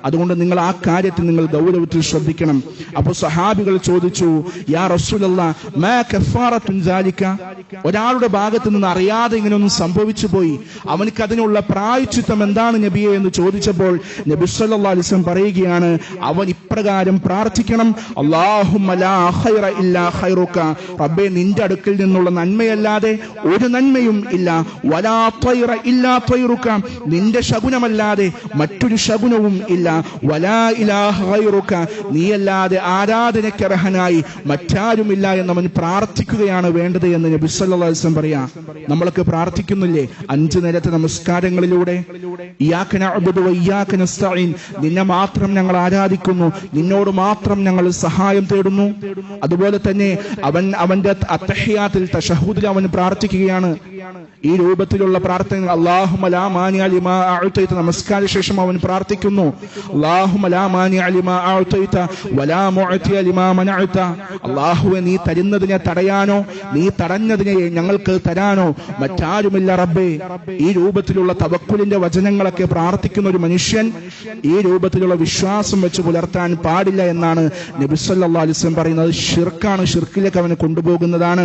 അതുകൊണ്ട് നിങ്ങൾ ആ കാര്യത്തിൽ നിങ്ങൾ ഗൗരവത്തിൽ ശ്രദ്ധിക്കണം. അപ്പോൾ സഹാബികൾ ചോദിച്ചു, യാ റസൂലല്ലാഹ്, മാ കഫാറത്തുൻ സാലിക, ഒരാളുടെ ഭാഗത്ത് നിന്ന് അറിയാതെ ഇങ്ങനെയൊന്നും സംഭവിച്ചു പോയി, അവനക്ക് അതിനുള്ള പ്രായശ്ചിത്തം എന്താണ് നബിയെ എന്ന് ചോദിച്ചപ്പോൾ നബി സല്ലല്ലാഹു അലൈഹി വസല്ലം പറയുകയാണ്, അവൻ ഇപ്രകാരം പ്രാർത്ഥിക്കണം, അല്ലാഹുമ്മ ലാ ഖൈറ ഇല്ലാ ഖൈറുക, റബ്ബേ നിന്റെ അടുക്കൽ നിന്നുള്ള നന്മയല്ലാതെ ഒരു നന്മയും ഇല്ല, വലാ ത്വയ്റ ഇല്ലാ ത്വയ്റുക, നിന്റെ ശകുനമല്ലാതെ മറ്റൊരു ശകുനവും ഇല്ല, വലാ ഇലാഹ ഗൈറുക, നീയല്ലാതെ ആരാധനയ്ക്കർഹനായി മറ്റാരുമില്ല എന്നവൻ പ്രാർത്ഥിക്കുകയാണ് വേണ്ടത് എന്ന് നബി സല്ലല്ലാഹു അലൈഹി വസല്ലം പറയാ. നമ്മളൊക്കെ പ്രാർത്ഥിക്കുന്നില്ലേ 5 നേരത്തെ നമസ്കാരങ്ങളിലൂടെ, ഇയ്യാക നഅ്ബുദു വ ഇയ്യാക നസ്തഈൻ, നിന്നെ മാത്രം ഞങ്ങൾ ആരാധിക്കുന്നു, നിന്നോട് മാത്രം ഞങ്ങൾ സഹായം തേടുന്നു. അതുപോലെ തന്നെ അവന്റെ അത്തഹിയാത്തിൽ, തശഹൂദിൽ അവൻ പ്രാർത്ഥിക്കുകയാണ്, ഈ രൂപത്തിലുള്ള പ്രാർത്ഥന അല്ലാഹുമ്മ ലാ മാനിഅ ലിമാ അഅ്തൈത നമസ്കാര ശേഷം അവൻ പ്രാർത്ഥിക്കുന്നു. അല്ലാഹുമ്മ ലാ മാനിഅ ലിമാ അഅ്തൈത വലാ മുഅ്തിയ ലിമാ മനഅത. അല്ലാഹുവേ, നീ തരുന്നതിനെ തടയാനോ നീ തടഞ്ഞതിനെ ഞങ്ങൾക്ക് തരാനോ മറ്റാരുമില്ല റബ്ബേ. ഈ രൂപത്തിലുള്ള തവക്കുലിന്റെ വചനങ്ങളൊക്കെ പ്രാർത്ഥിക്കുന്ന ഒരു മനുഷ്യൻ ഈ രൂപത്തിലുള്ള വിശ്വാസം വെച്ച് പുലർത്താൻ പാടില്ല എന്നാണ് നബി സല്ലല്ലാഹു അലൈഹി വസല്ലം പറയുന്നത്. ഷിർക്കാണ്, ഷിർക്കിലേക്ക് അവനെ കൊണ്ടുപോകുന്നതാണ്.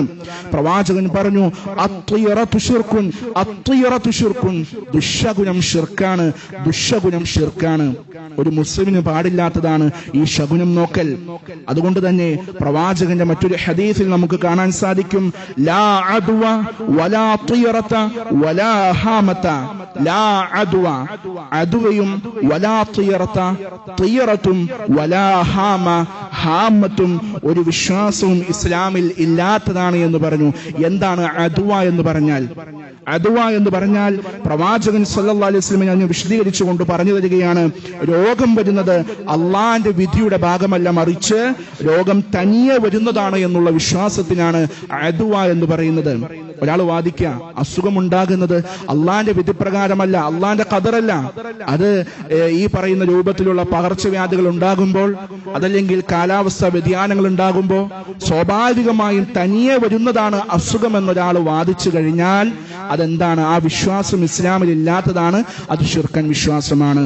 പ്രവാചകൻ പറഞ്ഞു, അത്വയറതു ഷിർക്കുൻ, അത്വയറതു ഷിർക്കുൻ, ദുശഗുണം ഷിർക്കാണ്, ദുശഗുണം ഷിർക്കാണ്. ഒരു മുസ്ലിമിന് പാടില്ലാത്തതാണ് ഈ ശകുനം നോക്കൽ. അതുകൊണ്ട് തന്നെ പ്രവാചകന്റെ മറ്റൊരു ഹദീസിൽ നമുക്ക് കാണാൻ സാധിക്കും, ലാ അദ്വ വലാ ത്വയറത വലാ ഹാമത. ലാ അദ്വ, അദ്വയും വലാ ത്വയറത, ത്വയറത്തും വലാ ഹാമ, ഹാമത്തും ഒരു വിശ്വാസവും ഇസ്ലാമിൽ ഇല്ലാത്തതാണ് എന്ന് പറഞ്ഞു. എന്താണ് അദ്വ എന്ന് പറഞ്ഞാൽ? അദ്വ എന്ന് പറഞ്ഞാൽ പ്രവാചകൻ സല്ലല്ലാഹു അലൈഹി വസല്ലം അതിനെ വിശദീകരിച്ചുകൊണ്ട് പറഞ്ഞു തരികയാണ്, രോഗം വരുന്നത് അള്ളാന്റെ വിധിയുടെ ഭാഗമല്ല, മറിച്ച് രോഗം തനിയെ വരുന്നതാണ് എന്നുള്ള വിശ്വാസത്തിനാണ് അദ്വ എന്ന് പറയുന്നത്. ഒരാൾ വാദിക്കുക, അസുഖമുണ്ടാകുന്നത് അള്ളാന്റെ വിധിപ്രകാരമല്ല, അള്ളാന്റെ ഖദറല്ല, അത് ഈ പറയുന്ന രൂപത്തിലുള്ള പകർച്ചവ്യാധികൾ ഉണ്ടാകുമ്പോൾ, അതല്ലെങ്കിൽ കാലാവസ്ഥ വ്യതിയാനങ്ങൾ ഉണ്ടാകുമ്പോൾ സ്വാഭാവികമായും തനിയെ വരുന്നതാണ് അസുഖം എന്നൊരാൾ വാദിച്ചു കഴിഞ്ഞാൽ അതെന്താണ്? ആ വിശ്വാസം ഇസ്ലാമിൽ ഇല്ലാത്തതാണ്, അത് ശിർക്കൻ വിശ്വാസമാണ്.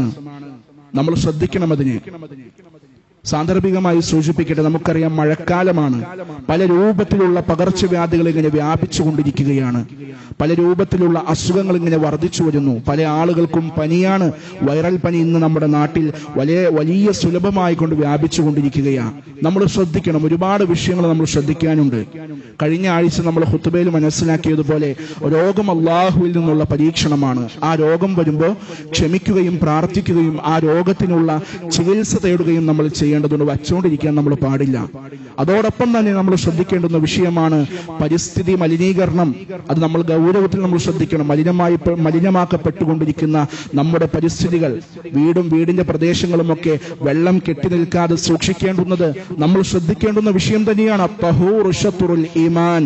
നമ്മൾ ശ്രദ്ധിക്കണം അതിനെ. സാന്ദർഭികമായി സൂചിപ്പിക്കട്ടെ, നമുക്കറിയാം മഴക്കാലമാണ്. പല രൂപത്തിലുള്ള പകർച്ചവ്യാധികൾ ഇങ്ങനെ വ്യാപിച്ചുകൊണ്ടിരിക്കുകയാണ്. പല രൂപത്തിലുള്ള അസുഖങ്ങൾ ഇങ്ങനെ വർദ്ധിച്ചു വരുന്നു. പല ആളുകൾക്കും പനിയാണ്. വൈറൽ പനി ഇന്ന് നമ്മുടെ നാട്ടിൽ വലിയ സുലഭമായി കൊണ്ട് വ്യാപിച്ചുകൊണ്ടിരിക്കുകയാണ്. നമ്മൾ ശ്രദ്ധിക്കണം, ഒരുപാട് വിഷയങ്ങൾ നമ്മൾ ശ്രദ്ധിക്കാനുണ്ട്. കഴിഞ്ഞ ആഴ്ച നമ്മൾ ഖുത്ബയിൽ മനസ്സിലാക്കിയതുപോലെ രോഗം അള്ളാഹുവിൽ നിന്നുള്ള പരീക്ഷണമാണ്. ആ രോഗം വരുമ്പോൾ ക്ഷമിക്കുകയും പ്രാർത്ഥിക്കുകയും ആ രോഗത്തിനുള്ള ചികിത്സ തേടുകയും നമ്മൾ ചെയ്യേണ്ടതുണ്ട്. വച്ചുകൊണ്ടിരിക്കാൻ നമ്മൾ പാടില്ല. അതോടൊപ്പം തന്നെ നമ്മൾ ശ്രദ്ധിക്കേണ്ടുന്ന വിഷയമാണ് പരിസ്ഥിതി മലിനീകരണം. അത് നമ്മൾ ഗൗരവത്തിൽ നമ്മൾ ശ്രദ്ധിക്കണം. മലിനമാക്കപ്പെട്ടുകൊണ്ടിരിക്കുന്ന നമ്മുടെ പരിസ്ഥിതികൾ, വീടിന്റെ പ്രദേശങ്ങളുമൊക്കെ വെള്ളം കെട്ടി നിൽക്കാതെ സൂക്ഷിക്കേണ്ടുന്നത് നമ്മൾ ശ്രദ്ധിക്കേണ്ടുന്ന വിഷയം തന്നെയാണ്. തഹൂറു ശത്റുൽ ഈമാൻ,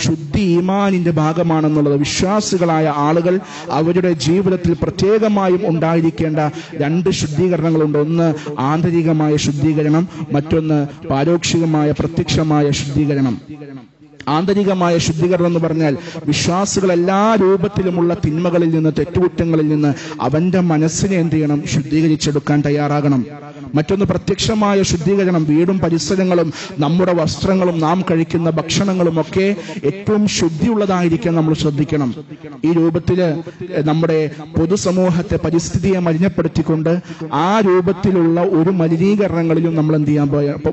ശുദ്ധി ഈമാനിന്റെ ഭാഗമാണെന്നുള്ളത്. വിശ്വാസികളായ ആളുകൾ അവരുടെ ജീവിതത്തിൽ പ്രത്യേകമായും ഉണ്ടായിരിക്കേണ്ട രണ്ട് ശുദ്ധീകരണങ്ങളുണ്ട്. ഒന്ന് ആന്തരികമായ ശുദ്ധീകരണം, മറ്റൊന്ന് പാരോക്ഷികമായ പ്രത്യക്ഷമായ ശുദ്ധീകരണം. ആന്തരികമായ ശുദ്ധീകരണം എന്ന് പറഞ്ഞാൽ വിശ്വാസികൾ എല്ലാ രൂപത്തിലുമുള്ള തിന്മകളിൽ നിന്ന്, തെറ്റുകുറ്റങ്ങളിൽ നിന്ന് അവന്റെ മനസ്സിനെ എന്ത് ചെയ്യണം? ശുദ്ധീകരിച്ചെടുക്കാൻ തയ്യാറാകണം. മറ്റൊന്ന് പ്രത്യക്ഷമായ ശുദ്ധീകരണം. വീടും പരിസരങ്ങളും നമ്മുടെ വസ്ത്രങ്ങളും നാം കഴിക്കുന്ന ഭക്ഷണങ്ങളും ഒക്കെ ഏറ്റവും ശുദ്ധിയുള്ളതായിരിക്കാൻ നമ്മൾ ശ്രദ്ധിക്കണം. ഈ രൂപത്തില് നമ്മുടെ പൊതുസമൂഹത്തെ, പരിസ്ഥിതിയെ മലിനപ്പെടുത്തിക്കൊണ്ട് ആ രൂപത്തിലുള്ള ഒരു മലിനീകരണങ്ങളിലും നമ്മൾ എന്ത് ചെയ്യാൻ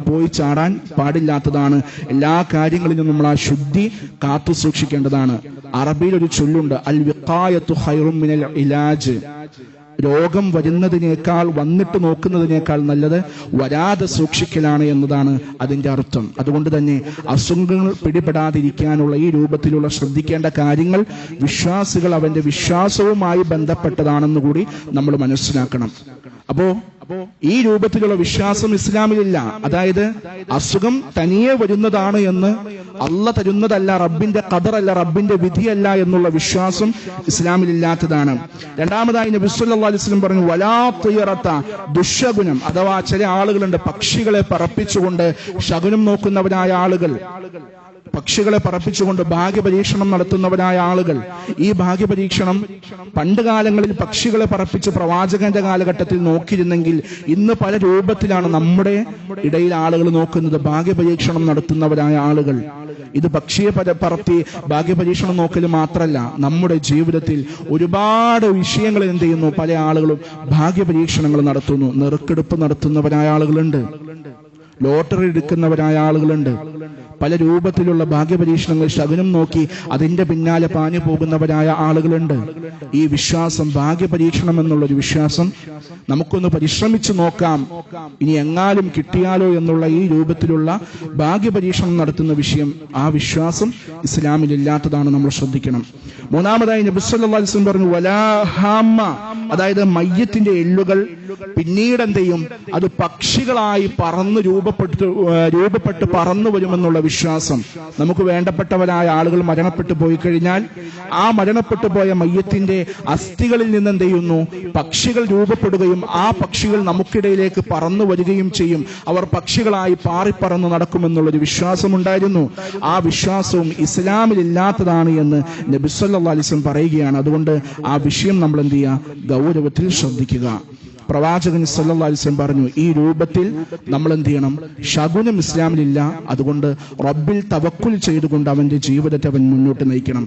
പോയി ചാടാൻ പാടില്ലാത്തതാണ്. എല്ലാ കാര്യങ്ങളിലും നമ്മൾ ആ ശുദ്ധി കാത്തു സൂക്ഷിക്കേണ്ടതാണ്. അറബിയിൽ ഒരു ചൊല്ലുണ്ട്, അൽ വിഖായത്തു ഖൈറും മിനൽ ഇലാജ്. രോഗം വരുന്നതിനേക്കാൾ, വന്നിട്ട് നോക്കുന്നതിനേക്കാൾ നല്ലത് വരാതെ സൂക്ഷിക്കലാണ് എന്നതാണ് അതിന്റെ അർത്ഥം. അതുകൊണ്ട് തന്നെ അസുഖങ്ങൾ പിടിപെടാതിരിക്കാനുള്ള ഈ രൂപത്തിലുള്ള ശ്രദ്ധിക്കേണ്ട കാര്യങ്ങൾ വിശ്വാസികൾ അവന്റെ വിശ്വാസവുമായി ബന്ധപ്പെട്ടതാണെന്ന് കൂടി നമ്മൾ മനസ്സിലാക്കണം. അപ്പോ ഈ രൂപത്തിലുള്ള വിശ്വാസം ഇസ്ലാമിലില്ല. അതായത് അസുഖം തനിയെ വരുന്നതാണ് എന്ന്, അള്ള തരുന്നതല്ല, റബ്ബിന്റെ ഖദറല്ല, റബ്ബിന്റെ വിധിയല്ല എന്നുള്ള വിശ്വാസം ഇസ്ലാമിലില്ലാത്തതാണ്. രണ്ടാമതായി നബി സല്ലല്ലാഹു അലൈഹി വസല്ലം പറഞ്ഞു, വലാ ത്വയറത, ദുശഗുണം. അഥവാ ചില ആളുകളുണ്ട് പക്ഷികളെ പറപ്പിച്ചുകൊണ്ട് ശകുനം നോക്കുന്നവരായ ആളുകൾ, പക്ഷികളെ പറപ്പിച്ചുകൊണ്ട് ഭാഗ്യപരീക്ഷണം നടത്തുന്നവരായ ആളുകൾ. ഈ ഭാഗ്യപരീക്ഷണം പണ്ട് കാലങ്ങളിൽ പക്ഷികളെ പറപ്പിച്ച് പ്രവാചകന്റെ കാലഘട്ടത്തിൽ നോക്കിയിരുന്നെങ്കിൽ ഇന്ന് പല രൂപത്തിലാണ് നമ്മുടെ ഇടയിൽ ആളുകൾ നോക്കുന്നത്. ഭാഗ്യപരീക്ഷണം നടത്തുന്നവരായ ആളുകൾ. ഇത് പക്ഷിയെ പറത്തി ഭാഗ്യപരീക്ഷണം നോക്കൽ മാത്രമല്ല, നമ്മുടെ ജീവിതത്തിൽ ഒരുപാട് വിഷയങ്ങൾ എന്ത് ചെയ്യുന്നു? പല ആളുകളും ഭാഗ്യപരീക്ഷണങ്ങൾ നടത്തുന്നു. നെറുക്കെടുപ്പ് നടത്തുന്നവരായ ആളുകളുണ്ട്, ലോട്ടറി എടുക്കുന്നവരായ ആളുകളുണ്ട്, പല രൂപത്തിലുള്ള ഭാഗ്യപരീക്ഷണങ്ങൾ ശകുനം നോക്കി അതിന്റെ പിന്നാലെ പാഞ്ഞു പോകുന്നവരായ ആളുകളുണ്ട്. ഈ വിശ്വാസം, ഭാഗ്യപരീക്ഷണം എന്നുള്ളൊരു വിശ്വാസം നമുക്കൊന്ന് പരിശ്രമിച്ചു നോക്കാം, ഇനി എങ്ങാലും കിട്ടിയാലോ എന്നുള്ള ഈ രൂപത്തിലുള്ള ഭാഗ്യപരീക്ഷണം നടത്തുന്ന വിഷയം, ആ വിശ്വാസം ഇസ്ലാമിലില്ലാത്തതാണ്. നമ്മൾ ശ്രദ്ധിക്കണം. മൂന്നാമതായി നബി സല്ലല്ലാഹു അലൈഹി വസല്ലം പറഞ്ഞു, വലാ ഹാമ, അതായത് മയ്യത്തിന്റെ എല്ലുകൾ പിന്നീട് എന്ത് ചെയ്യും? അത് പക്ഷികളായി പറന്ന് രൂപപ്പെട്ട് പറന്നു വരുമെന്നുള്ള വിശ്വാസം. നമുക്ക് വേണ്ടപ്പെട്ടവരായ ആളുകൾ മരണപ്പെട്ടു പോയി കഴിഞ്ഞാൽ ആ മരണപ്പെട്ടു പോയ മയ്യത്തിന്റെ അസ്ഥികളിൽ നിന്ന് എന്ത് ചെയ്യുന്നു, പക്ഷികൾ രൂപപ്പെടുകയും ആ പക്ഷികൾ നമുക്കിടയിലേക്ക് പറന്നു വരികയും ചെയ്യും. അവർ പക്ഷികളായി പാറിപ്പറന്ന് നടക്കുമെന്നുള്ളൊരു വിശ്വാസമുണ്ടായിരുന്നു. ആ വിശ്വാസവും ഇസ്ലാമിൽ ഇല്ലാത്തതാണ് എന്ന് നബി സല്ലല്ലാഹു അലൈഹി വസല്ലം പറയുകയാണ്. അതുകൊണ്ട് ആ വിഷയം നമ്മൾ എന്ത് ചെയ്യുക, ഗൗരവത്തിൽ ശ്രദ്ധിക്കുക. പ്രവാചകൻ സല്ലല്ലാഹു അലൈഹി വസല്ലം പറഞ്ഞു, ഈ രൂപത്തിൽ നമ്മൾ എന്ത് ചെയ്യണം, ശകുനം ഇസ്ലാമിലില്ല. അതുകൊണ്ട് റബ്ബിൽ തവക്കുൽ ചെയ്തുകൊണ്ട് അവന്റെ ജീവിതത്തെ അവൻ മുന്നോട്ട് നയിക്കണം.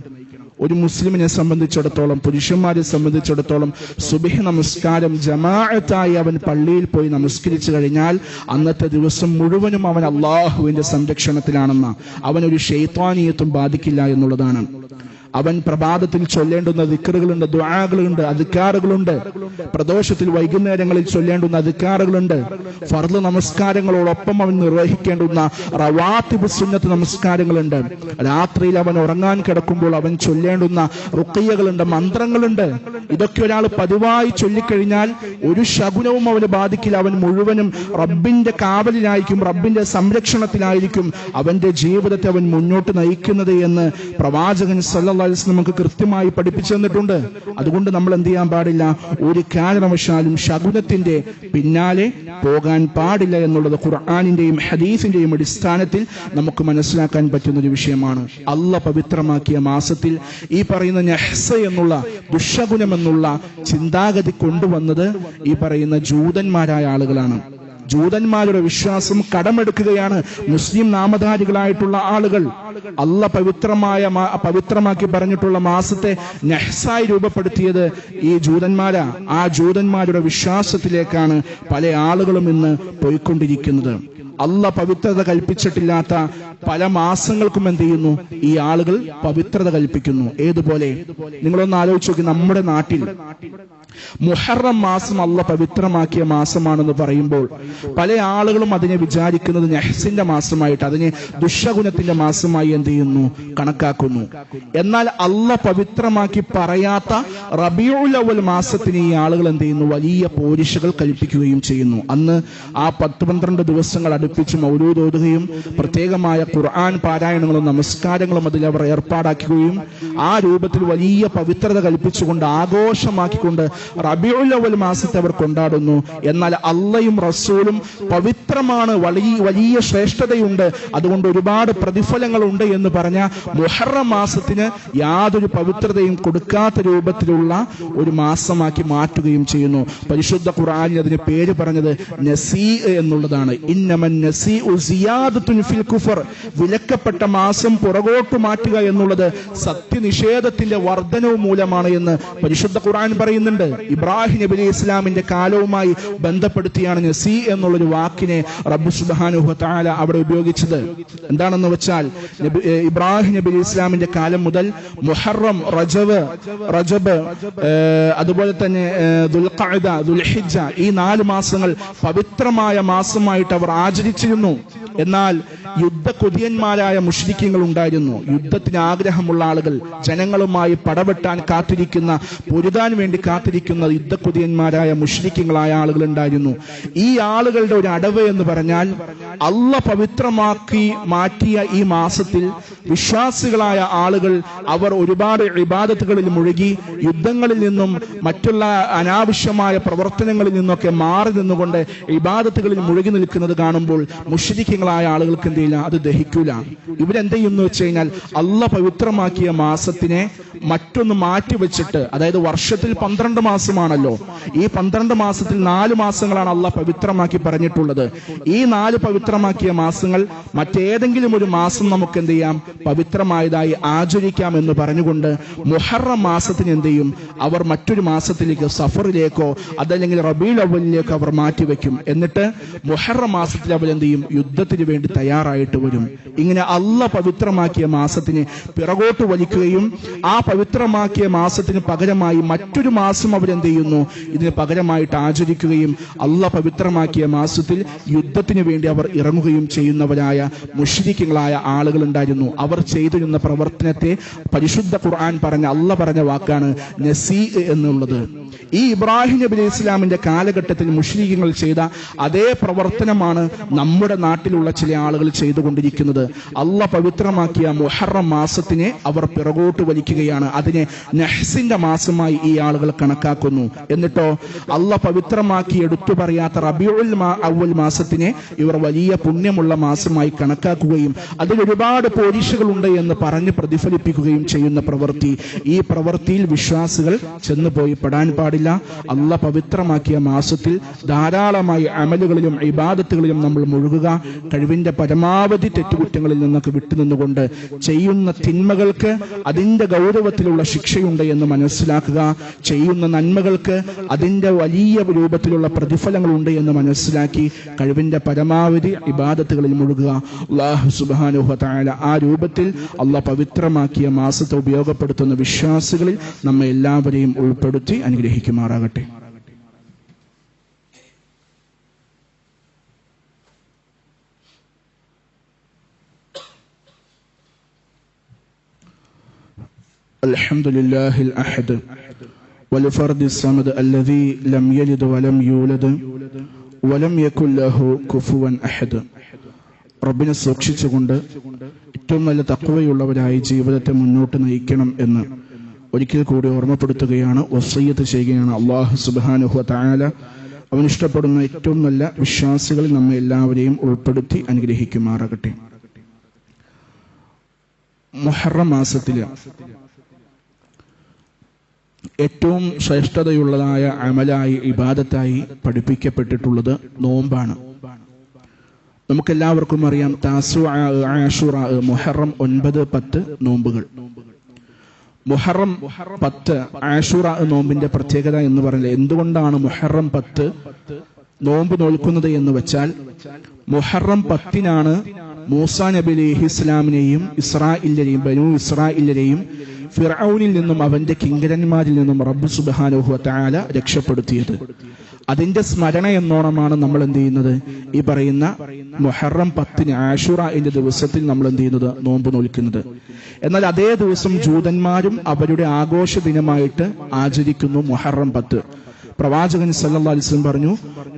ഒരു മുസ്ലിമിനെ സംബന്ധിച്ചിടത്തോളം, പുരുഷന്മാരെ സംബന്ധിച്ചിടത്തോളം സുബ്ഹ് നമസ്കാരം ജമാഅത്തായി അവൻ പള്ളിയിൽ പോയി നമസ്കരിച്ചു കഴിഞ്ഞാൽ അന്നത്തെ ദിവസം മുഴുവനും അവൻ അള്ളാഹുവിന്റെ സംരക്ഷണത്തിലാണെന്ന, അവനൊരു ശൈത്വാനിയത്തും ബാധിക്കില്ല എന്നുള്ളതാണ്. അവൻ പ്രഭാതത്തിൽ ചൊല്ലേണ്ടുന്ന ദിക്റുകളുണ്ട്, ദുആകളുണ്ട്, അദ്കാറുകളുണ്ട്. പ്രദോഷത്തിൽ വൈകുന്നേരങ്ങളിൽ ചൊല്ലേണ്ടുന്ന അദ്കാറുകളുണ്ട്. ഫർള് നമസ്കാരങ്ങളോടൊപ്പം അവൻ നിർവഹിക്കേണ്ടുന്ന റവാത്തിബ് സുന്നത്ത് നമസ്കാരങ്ങളുണ്ട്. രാത്രിയിൽ അവൻ ഉറങ്ങാൻ കിടക്കുമ്പോൾ അവൻ ചൊല്ലേണ്ടുന്ന റുഖിയകളുണ്ട്, മന്ത്രങ്ങളുണ്ട്. ഇതൊക്കെ ഒരാൾ പതിവായി ചൊല്ലിക്കഴിഞ്ഞാൽ ഒരു ശകുനവും അവന് ബാധിക്കില്ല. അവൻ മുഴുവനും റബ്ബിന്റെ കാവലിലായിരിക്കും, റബ്ബിന്റെ സംരക്ഷണത്തിലായിരിക്കും അവന്റെ ജീവിതത്തെ അവൻ മുന്നോട്ട് നയിക്കുന്നത് എന്ന് പ്രവാചകൻ സല്ലല്ലാഹു അലൈഹി വസല്ലം നമുക്ക് കൃത്യമായി പഠിപ്പിച്ചു തന്നിട്ടുണ്ട്. അതുകൊണ്ട് നമ്മൾ എന്ത് ചെയ്യാൻ പാടില്ല, ഒരു കാരണവശാലും ശകുനത്തിന്റെ പിന്നാലെ പോകാൻ പാടില്ല എന്നുള്ളത് ഖുർആനിന്റെയും ഹദീസിന്റെയും അടിസ്ഥാനത്തിൽ നമുക്ക് മനസ്സിലാക്കാൻ പറ്റുന്ന ഒരു വിഷയമാണ്. അല്ലാഹ് പവിത്രമാക്കിയ മാസത്തിൽ ഈ പറയുന്ന നഹ്സ് എന്നുള്ള ദുശകുനമെന്നുള്ള ചിന്താഗതി കൊണ്ടുവന്നത് ഈ പറയുന്ന ജൂതന്മാരായ ആളുകളാണ്. ജൂതന്മാരുടെ വിശ്വാസം കടമെടുക്കുകയാണ് മുസ്ലിം നാമധാരികളായിട്ടുള്ള ആളുകൾ. അല്ലാഹ് പവിത്രമാക്കി പറഞ്ഞിട്ടുള്ള മാസത്തെ നഹ്സായി രൂപപ്പെടുത്തിയത് ഈ ജൂതന്മാരാ. ആ ജൂതന്മാരുടെ വിശ്വാസത്തിലേക്കാണ് പല ആളുകളും ഇന്ന് പോയിക്കൊണ്ടിരിക്കുന്നത്. അല്ലാഹ് പവിത്രത കൽപ്പിച്ചിട്ടില്ലാത്ത പല മാസങ്ങൾക്കും എന്ത് ചെയ്യുന്നു, ഈ ആളുകൾ പവിത്രത കൽപ്പിക്കുന്നു. ഏതുപോലെ നിങ്ങളൊന്ന് ആലോചിച്ച് നോക്കി. നമ്മുടെ നാട്ടിൽ മുഹറം മാസം അല്ലാഹ് പവിത്രമാക്കിയ മാസമാണെന്ന് പറയുമ്പോൾ പല ആളുകളും അതിനെ വിചാരിക്കുന്നത് നഹ്സിന്റെ മാസമായിട്ട്, അതിനെ ദുശകുനത്തിന്റെ മാസമായി എന്ത് ചെയ്യുന്നു, കണക്കാക്കുന്നു. എന്നാൽ അല്ലാഹ് പവിത്രമാക്കി പറയാത്ത റബീഉൽ അവ്വൽ മാസത്തിന് ഈ ആളുകൾ എന്ത് ചെയ്യുന്നു, വലിയ പോരിശകൾ കൽപ്പിക്കുകയും ചെയ്യുന്നു. അന്ന് ആ 10-12 ദിവസങ്ങൾ അടുപ്പിച്ച് മൗലൂദ് ഓതുകയും പ്രത്യേകമായ ഖുർആൻ പാരായണങ്ങളും നമസ്കാരങ്ങളും അതിൽ അവർ ഏർപ്പാടാക്കുകയും ആ രൂപത്തിൽ വലിയ പവിത്രത കൽപ്പിച്ചുകൊണ്ട് ആഘോഷമാക്കിക്കൊണ്ട് റബീഉൽ അവ്വൽ മാസത്തെ അവർ കൊണ്ടാടുന്നു. എന്നാൽ അള്ളയും റസൂലും പവിത്രമാണ്, വലിയ ശ്രേഷ്ഠതയുണ്ട്, അതുകൊണ്ട് ഒരുപാട് പ്രതിഫലങ്ങളുണ്ട് എന്ന് പറഞ്ഞ മുഹറം മാസത്തിന് യാതൊരു പവിത്രതയും കൊടുക്കാത്ത രൂപത്തിലുള്ള ഒരു മാസമാക്കി മാറ്റുകയും ചെയ്യുന്നു. പരിശുദ്ധ ഖുർആനിൽ അതിന് പേര് പറഞ്ഞത് നസീ എന്നുള്ളതാണ്. ഇന്നമൻ നസീഉ സിയാദത്തുൻ ഫിൽ കുഫർ, വിലക്കപ്പെട്ട മാസം പുറകോട്ട് മാറ്റുക എന്നുള്ളത് സത്യനിഷേധത്തിന്റെ വർധനവ് മൂലമാണ് എന്ന് പരിശുദ്ധ ഖുർആൻ പറയുന്നുണ്ട്. ഇബ്രാഹിം നബി അലൈഹി ഇസ്ലാമിന്റെ കാലവുമായി ബന്ധപ്പെടുത്തിയാണ് നസീ എന്നുള്ളൊരു വാക്കിനെ റബ്ബ് സുബ്ഹാനഹു വ തആല അവിടെ ഉപയോഗിച്ചത്. എന്താണെന്ന് വെച്ചാൽ ഇബ്രാഹിം നബി അലൈഹി ഇസ്ലാമിന്റെ കാലം മുതൽ മുഹറം, റജബ്, അതുപോലെ തന്നെ ദുൽഖഅദ, ദുൽഹിജ്ജ, ഈ 4 മാസങ്ങൾ പവിത്രമായ മാസമായിട്ട് അവർ ആചരിച്ചിരുന്നു. എന്നാൽ യുദ്ധകൊതിയന്മാരായ മുശ്രിക്കുകൾ ഉണ്ടായിരുന്നു. യുദ്ധത്തിന് ആഗ്രഹമുള്ള ആളുകൾ, ജനങ്ങളുമായി പടവെട്ടാൻ കാത്തിരിക്കുന്ന, പൊരുതാൻ വേണ്ടി കാത്തിരിക്കുന്ന യുദ്ധകൊതിയന്മാരായ മുശ്രിക്കുകളായ ആളുകൾ ഉണ്ടായിരുന്നു. ഈ ആളുകളുടെ ഒരു അടവ് എന്ന് പറഞ്ഞാൽ അല്ലാഹ് പവിത്രമാക്കി മാറ്റിയ ഈ മാസത്തിൽ വിശ്വാസികളായ ആളുകൾ അവർ ഒരുപാട് ഇബാദത്തുകളിൽ മുഴുകി യുദ്ധങ്ങളിൽ നിന്നും മറ്റുള്ള അനാവശ്യമായ പ്രവർത്തനങ്ങളിൽ നിന്നൊക്കെ മാറി നിന്നുകൊണ്ട് ഇബാദത്തുകളിൽ മുഴുകി നിൽക്കുന്നത് കാണുമ്പോൾ മുശ്രിക്കുകളായ ആളുകൾക്ക് എന്ത് ചെയ്യില്ല, അത് ദഹിക്കൂല. ഇവരെന്ത് ചെയ്യുന്നു വെച്ച് കഴിഞ്ഞാൽ അല്ലാഹ് പവിത്രമാക്കിയ മാസത്തിനെ മറ്റൊന്ന് മാറ്റിവെച്ചിട്ട്, അതായത് വർഷത്തിൽ 12 മാസമാണല്ലോ, ഈ 12 മാസത്തിൽ 4 മാസങ്ങളാണ് അല്ലാഹ് പവിത്രമാക്കി പറഞ്ഞിട്ടുള്ളത്. ഈ 4 പവിത്രമാക്കിയ മാസങ്ങൾ മറ്റേതെങ്കിലും ഒരു മാസം നമുക്ക് എന്ത് ചെയ്യാം, പവിത്രമായതായി ആചരിക്കാം എന്ന് പറഞ്ഞുകൊണ്ട് മുഹറം മാസത്തിന് എന്ത് ചെയ്യും, അവർ മറ്റൊരു മാസത്തിലേക്ക്, സഫറിലേക്കോ അതല്ലെങ്കിൽ റബീഉൽ അവ്വലിലേക്കോ അവർ മാറ്റിവെക്കും. എന്നിട്ട് മുഹറം മാസത്തിൽ അവർ എന്ത് ചെയ്യും, യുദ്ധത്തിന് വേണ്ടി തയ്യാറായിട്ട് വരും. ഇങ്ങനെ അല്ലാഹ് പവിത്രമാക്കിയ മാസത്തിനെ പിറകോട്ട് വലിക്കുകയും ആ പവിത്രമാക്കിയ മാസത്തിന് പകരമായി മറ്റൊരു മാസം അവരെന്ത് ചെയ്യുന്നു, ഇതിന് പകരമായിട്ട് ആചരിക്കുകയും അല്ലാഹ് പവിത്രമാക്കിയ മാസത്തിൽ യുദ്ധത്തിന് വേണ്ടി അവർ ഇറങ്ങുകയും ചെയ്യുന്നവരായ മുശ്രിക്കുകളായ ആളുകൾ ഉണ്ടായിരുന്നു. അവർ ചെയ്തിരുന്ന പ്രവർത്തനത്തെ പരിശുദ്ധ ഖുർആൻ പറഞ്ഞ, അല്ലാഹ് പറഞ്ഞ വാക്കാണ് നസീ എന്നുള്ളത്. ഈ ഇബ്രാഹിം നബി അലൈഹി ഇസ്ലാമിന്റെ കാലഘട്ടത്തിൽ മുശ്രിക്കുകൾ ചെയ്ത അതേ പ്രവർത്തനമാണ് നമ്മുടെ നാട്ടിലുള്ള ചില ആളുകൾ ചെയ്തുകൊണ്ടിരിക്കുന്നത്. അള്ളാഹ് പവിത്രമാക്കിയ മുഹറം മാസത്തിനെ അവർ പിറകോട്ട് വലിക്കുകയാണ്. അതിനെ നഹ്സിന്റെ മാസമായി ഈ ആളുകൾ കണക്കാക്കുന്നു. എന്നിട്ടോ അള്ളാഹ് പവിത്രമാക്കി എടുത്തു പറയാത്ത റബീഉൽ അവ്വൽ മാസത്തിനെ ഇവർ വലിയ പുണ്യമുള്ള മാസമായി കണക്കാക്കുകയും അതിൽ ഒരുപാട് പോലീസുകളുണ്ട് എന്ന് പറഞ്ഞ് പ്രതിഫലിപ്പിക്കുകയും ചെയ്യുന്ന പ്രവൃത്തി, ഈ പ്രവൃത്തിയിൽ വിശ്വാസികൾ ചെന്നുപോയി പെടാൻ പാടില്ല. അള്ളാഹ് പവിത്രമാക്കിയ മാസത്തിൽ ധാരാളമായി അമലുകളിലും ഇബാദത്തുകളിലും നമ്മൾ മുഴുകുക. കഴിവിന്റെ പരമാവധി തെറ്റുകുറ്റങ്ങളിൽ നിന്നൊക്കെ വിട്ടുനിന്നുകൊണ്ട് ചെയ്യുന്ന തിന്മകൾക്ക് അതിന്റെ ഗൗരവത്തിലുള്ള ശിക്ഷയുണ്ട് എന്ന് മനസ്സിലാക്കുക. ചെയ്യുന്ന നന്മകൾക്ക് അതിന്റെ വലിയ രൂപത്തിലുള്ള പ്രതിഫലങ്ങളുണ്ട് എന്ന് മനസ്സിലാക്കി കഴിവിന്റെ പരമാവധി ഇബാദത്തുകളിൽ മുഴുകുക. അല്ലാഹു സുബ്ഹാനഹു വ തആല ആ രൂപത്തിൽ അള്ളാഹ് പവിത്രമാക്കിയ മാസത്തെ ഉപയോഗപ്പെടുത്തുന്ന വിശ്വാസികളിൽ നമ്മെ എല്ലാവരെയും ഉൾപ്പെടുത്തി അനുഗ്രഹിക്കുമാറാകട്ടെ. അൽഹംദുലില്ലാഹിൽ അഹദ് വൽഫർദിസ് സമദ് അല്ലദീ ലം യലിദ് വലം യൂലദ് വലം യകുൽ ലഹു കുഫുവൻ അഹദ്. റബ്ബിനെ സൂക്ഷിച്ചുകൊണ്ട് ഏറ്റവും നല്ല തഖ്വയുള്ളവരായി ജീവിതത്തെ മുന്നോട്ട് നയിക്കണം എന്ന് ഒരിക്കൽ കൂടി ഓർമ്മപ്പെടുത്തുകയാണ്, വസിയ്യത്ത് ചെയ്യുകയാണ്. അല്ലാഹു സുബ്ഹാനഹു വ തആല അവൻ ഇഷ്ടപ്പെടുന്ന ഏറ്റവും നല്ല വിശ്വാസികളിൽ നമ്മെ എല്ലാവരെയും ഉൾപ്പെടുത്തി അനുഗ്രഹിക്കുമാറാകട്ടെ. മുഹറം മാസത്തില് ഏറ്റവും ശ്രേഷ്ഠതയുള്ളതായ അമലായി ഇബാദത്തായി പഠിപ്പിക്കപ്പെട്ടിട്ടുള്ളത് നോമ്പാണ്. നമുക്കെല്ലാവർക്കും അറിയാം, താസുഅ, ആശുറ, മുഹറം 9, 10 നോമ്പുകൾ. മുഹറം 10 ആശുറ നോമ്പിന്റെ പ്രത്യേകത എന്ന് പറഞ്ഞാൽ എന്തുകൊണ്ടാണ് മുഹറം 10 നോമ്പ് നോൽക്കുന്നത് എന്ന് വെച്ചാൽ, മുഹറം 10-നാണ് മൂസാ നബി അലൈഹി ഇസ്ലാമിനെയും ഇസ്രായേലിനെയും ബനൂ ഇസ്രായേലിനെയും ഫിർഔനിൽ നിന്നും അവന്റെ കിങ്കരന്മാരിൽ നിന്നും റബ്ബ് സുബ്ഹാനഹു വ തആല രക്ഷപ്പെടുത്തിയത്. അതിന്റെ സ്മരണ എന്നോണമാണ് നമ്മൾ എന്ത് ചെയ്യുന്നത്, ഈ പറയുന്ന മുഹറം 10 ആശുറയുടെ ദിവസത്തിൽ നമ്മൾ എന്ത് ചെയ്യുന്നത്, നോമ്പ് നോൽക്കുന്നത്. എന്നാൽ അതേ ദിവസം ജൂതന്മാരും അവരുടെ ആഘോഷ ദിനമായിട്ട് ആചരിക്കുന്നു മുഹറം 10. പ്രവാചകൻ സല്ലല്ലാഹു അലൈഹി വസല്ലം പറഞ്ഞു,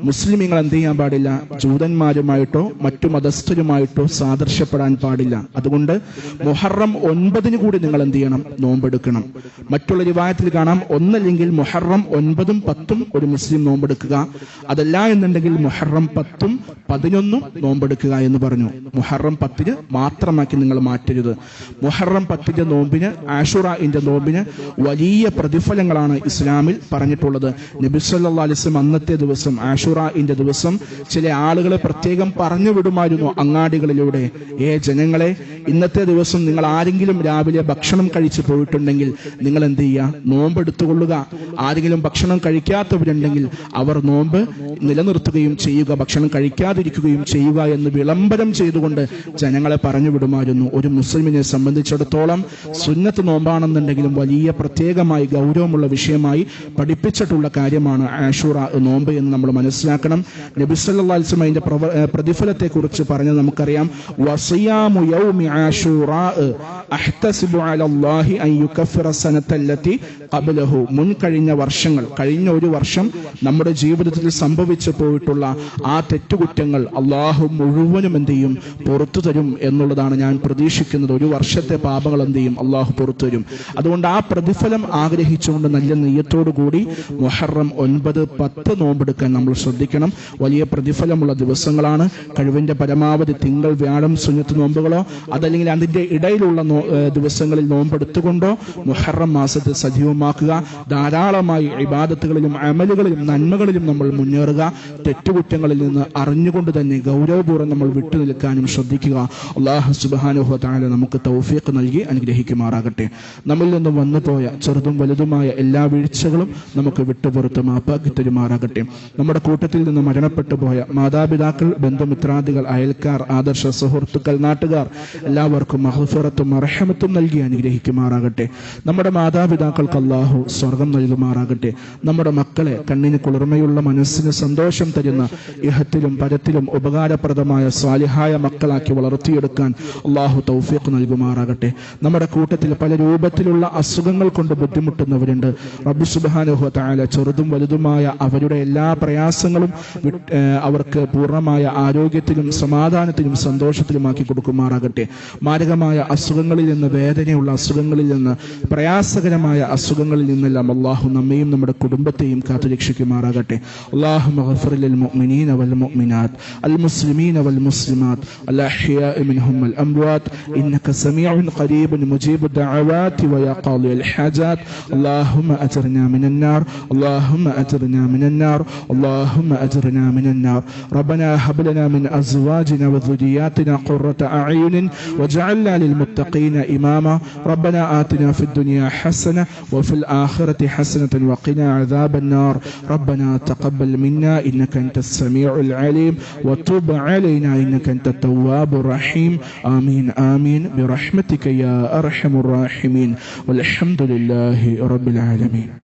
മുസ്ലിമീങ്ങൾ എന്ത് ചെയ്യാൻ പാടില്ല, ജൂതന്മാരുമായിട്ടോ മറ്റു മതസ്ഥരുമായിട്ടോ സാദൃശ്യപ്പെടാൻ പാടില്ല. അതുകൊണ്ട് മുഹറം 9 കൂടി നിങ്ങൾ എന്ത് ചെയ്യണം, നോമ്പെടുക്കണം. മറ്റുള്ള റിവായത്തിൽ കാണാം, ഒന്നല്ലെങ്കിൽ മുഹറം 9, 10 ഒരു മുസ്ലിം നോമ്പെടുക്കുക, അതല്ല എന്നുണ്ടെങ്കിൽ മുഹറം 10, 11 നോമ്പെടുക്കുക എന്ന് പറഞ്ഞു. മുഹറം 10 മാത്രമാക്കി നിങ്ങൾ മാറ്റരുത്. മുഹറം 10 നോമ്പിന്, ആശുറയുടെ നോമ്പിന് വലിയ പ്രതിഫലങ്ങളാണ് ഇസ്ലാമിൽ പറഞ്ഞിട്ടുള്ളത്. നബി സല്ലല്ലാഹു അലൈഹി വസല്ലം അന്നത്തെ ദിവസം, ആശുറയുടെ ദിവസം, ചില ആളുകളെ പ്രത്യേകം പറഞ്ഞു വിടുമായിരുന്നു അങ്ങാടികളിലൂടെ, ജനങ്ങളെ, ഇന്നത്തെ ദിവസം നിങ്ങൾ ആരെങ്കിലും രാവിലെ ഭക്ഷണം കഴിച്ചു പോയിട്ടുണ്ടെങ്കിൽ നിങ്ങൾ എന്ത് ചെയ്യുക, നോമ്പെടുത്തുകൊള്ളുക. ആരെങ്കിലും ഭക്ഷണം കഴിക്കാത്തവരുണ്ടെങ്കിൽ അവർ നോമ്പ് നിലനിർത്തുകയും ചെയ്യുക, ഭക്ഷണം കഴിക്കാതിരിക്കുകയും ചെയ്യുക എന്ന് വിളംബരം ചെയ്തുകൊണ്ട് ജനങ്ങളെ പറഞ്ഞു വിടുമായിരുന്നു. ഒരു മുസ്ലിമിനെ സംബന്ധിച്ചിടത്തോളം സുന്നത്ത് നോമ്പാണെന്നുണ്ടെങ്കിലും വലിയ പ്രത്യേകമായി ഗൗരവമുള്ള വിഷയമായി പഠിപ്പിച്ചിട്ടുള്ള കാര്യമാണ് ആശുറ നോമ്പ് എന്ന് നമ്മൾ മനസ്സിലാക്കണം. നബി സല്ലല്ലാഹു അലൈഹി വസല്ലം അതിന്റെ പ്രതിഫലത്തെ കുറിച്ച് പറഞ്ഞത് നമുക്കറിയാം. വസിയാമു യൗമി ആശുറാ അഹ്തസിബു അലല്ലാഹി അൻ യുകഫിറ സനതല്ലതി ഖബ്ലഹു. മുൻ കഴിഞ്ഞ വർഷങ്ങൾ, കഴിഞ്ഞ ഒരു വർഷം നമ്മുടെ ജീവിതത്തിൽ സംഭവിച്ചു പോയിട്ടുള്ള ആ തെറ്റുകുറ്റങ്ങൾ അള്ളാഹു മുഴുവനും എന്ത് ചെയ്യും, പുറത്തു തരും എന്നുള്ളതാണ് ഞാൻ പ്രതീക്ഷിക്കുന്നത്. ഒരു വർഷത്തെ പാപങ്ങൾ എന്ത് ചെയ്യും, അള്ളാഹു പുറത്തു തരും. അതുകൊണ്ട് ആ പ്രതിഫലം ആഗ്രഹിച്ചുകൊണ്ട് നല്ല നെയ്യത്തോടു കൂടി മുഹറം 9, 10 നോമ്പെടുക്കാൻ നമ്മൾ ശ്രദ്ധിക്കണം. വലിയ പ്രതിഫലമുള്ള ദിവസങ്ങളാണ്. കഴിവിന്റെ പരമാവധി തിങ്കൾ, വ്യാഴം സുന്നത്ത് നോമ്പുകളോ അതല്ലെങ്കിൽ അതിന്റെ ഇടയിലുള്ള ദിവസങ്ങളിൽ നോമ്പെടുത്തുകൊണ്ടോ മുഹറം മാസത്തെ സജീവമാക്കുക. ധാരാളമായി ഇബാദത്തുകളിലും അമലുകളിലും നന്മകളിലും നമ്മൾ മുന്നേറുക. തെറ്റുകുറ്റങ്ങളിൽ നിന്ന് അറിഞ്ഞുകൊണ്ട് തന്നെ ഗൗരവപൂർവ്വം നമ്മൾ വിട്ടുനിൽക്കാനും ശ്രദ്ധിക്കുക. അല്ലാഹു സുബ്ഹാനഹു വ തആല നമുക്ക് തൗഫീഖ് നൽകി അനുഗ്രഹിക്കുമാറാകട്ടെ. നമ്മിൽ നിന്നും വന്നുപോയ ചെറുതും വലുതുമായ എല്ലാ വീഴ്ചകളും നമുക്ക് വിട്ടുപുറത്ത് പുറത്ത് മാപ്പാക്കി തരുമാറാകട്ടെ. നമ്മുടെ കൂട്ടത്തിൽ നിന്ന് മരണപ്പെട്ടു പോയ മാതാപിതാക്കൾ, ബന്ധുമിത്രാദികൾ, അയൽക്കാർ, ആദർശ സുഹൃത്തുക്കൾ, നാട്ടുകാർ എല്ലാവർക്കും മഗ്ഫിറത്തും റഹ്മത്തും നൽകി അനുഗ്രഹിക്കുമാറാകട്ടെ. നമ്മുടെ മാതാപിതാക്കൾക്ക് അല്ലാഹു സ്വർഗം നൽകുമാറാകട്ടെ. നമ്മുടെ മക്കളെ കണ്ണിന് കുളിർമയുള്ള, മനസ്സിന് സന്തോഷം തരുന്ന, ഇഹത്തിലും പരത്തിലും ഉപകാരപ്രദമായ സ്വാലിഹായ മക്കളാക്കി വളർത്തിയെടുക്കാൻ അല്ലാഹു തൗഫീഖ് നൽകുമാറാകട്ടെ. നമ്മുടെ കൂട്ടത്തിൽ പല രൂപത്തിലുള്ള അസുഖങ്ങൾ കൊണ്ട് ബുദ്ധിമുട്ടുന്നവരുണ്ട്. റബ്ബ് സുബ്ഹാനഹു വ തആല ചെറുതും വലുതുമായ അവരുടെ എല്ലാ പ്രയാസങ്ങളും അവർക്ക് പൂർണ്ണമായ ആരോഗ്യത്തിലും സമാധാനത്തിലും സന്തോഷത്തിലുമാക്കി കൊടുക്കുമാറാകട്ടെ. മാരകമായ അസുഖങ്ങളിൽ നിന്ന്, വേദനയുള്ള അസുഖങ്ങളിൽ നിന്ന്, പ്രയാസകരമായ അസുഖങ്ങളിൽ നിന്നെല്ലാം അല്ലാഹു നമ്മയും നമ്മുടെ കുടുംബത്തെയും കാത്തുരക്ഷിക്കുമാറാകട്ടെ. അല്ലാഹുമ്മ ഗ്ഫിർ ലിൽ മുഅ്മിനീന വൽ മുഅ്മിനാത്ത് അൽ മുസ്ലിമീന വൽ മുസ്ലിമാത്ത് അൽ അഹ്യാഇ മിൻഹും വൽ അംവാത്ത് ഇന്നക സമീഉൻ ഖരീബുൻ മുജീബു ദഅവാതി വയാ ഖാദി അൽ ഹാജാത്ത്. അല്ലാഹുമ്മ അജ്ർനാ മിനൻ നാർ, അല്ലാഹുമ്മ അജ്ർനാ മിനൻ നാർ, അല്ലാഹുമ്മ അജ്ർനാ മിനൻ നാർ. റബ്ബനാ ഹബ് ലനാ മിൻ അസ്വാജിനാ വദുരിയാതിനാ ഖുർറത അഅ്യുനിൻ വജഅൽനാ ലിൽ മുത്തഖീന ഇമാമാ. റബ്ബനാ ആതിനാ ഫിദ് ദുനിയാ ഹസന വഫിൽ ആഖിറതി ഹസനതൻ വഖിനാ അദാബൻ നാർ. റബ്ബനാ തഖബ്ബൽ മിന്നാ ഇന്നക അൻതസ് സമീഉൽ അലീം വതുബ് അലൈനാ ഇന്നക അൻതത് തവ്വാബുർ റഹീം. ആമീൻ ആമീൻ ബിറഹ്മതിക യാ അർഹമർ റഹീമീൻ. വൽഹംദുലില്ലാഹി റബ്ബിൽ ആലമീൻ.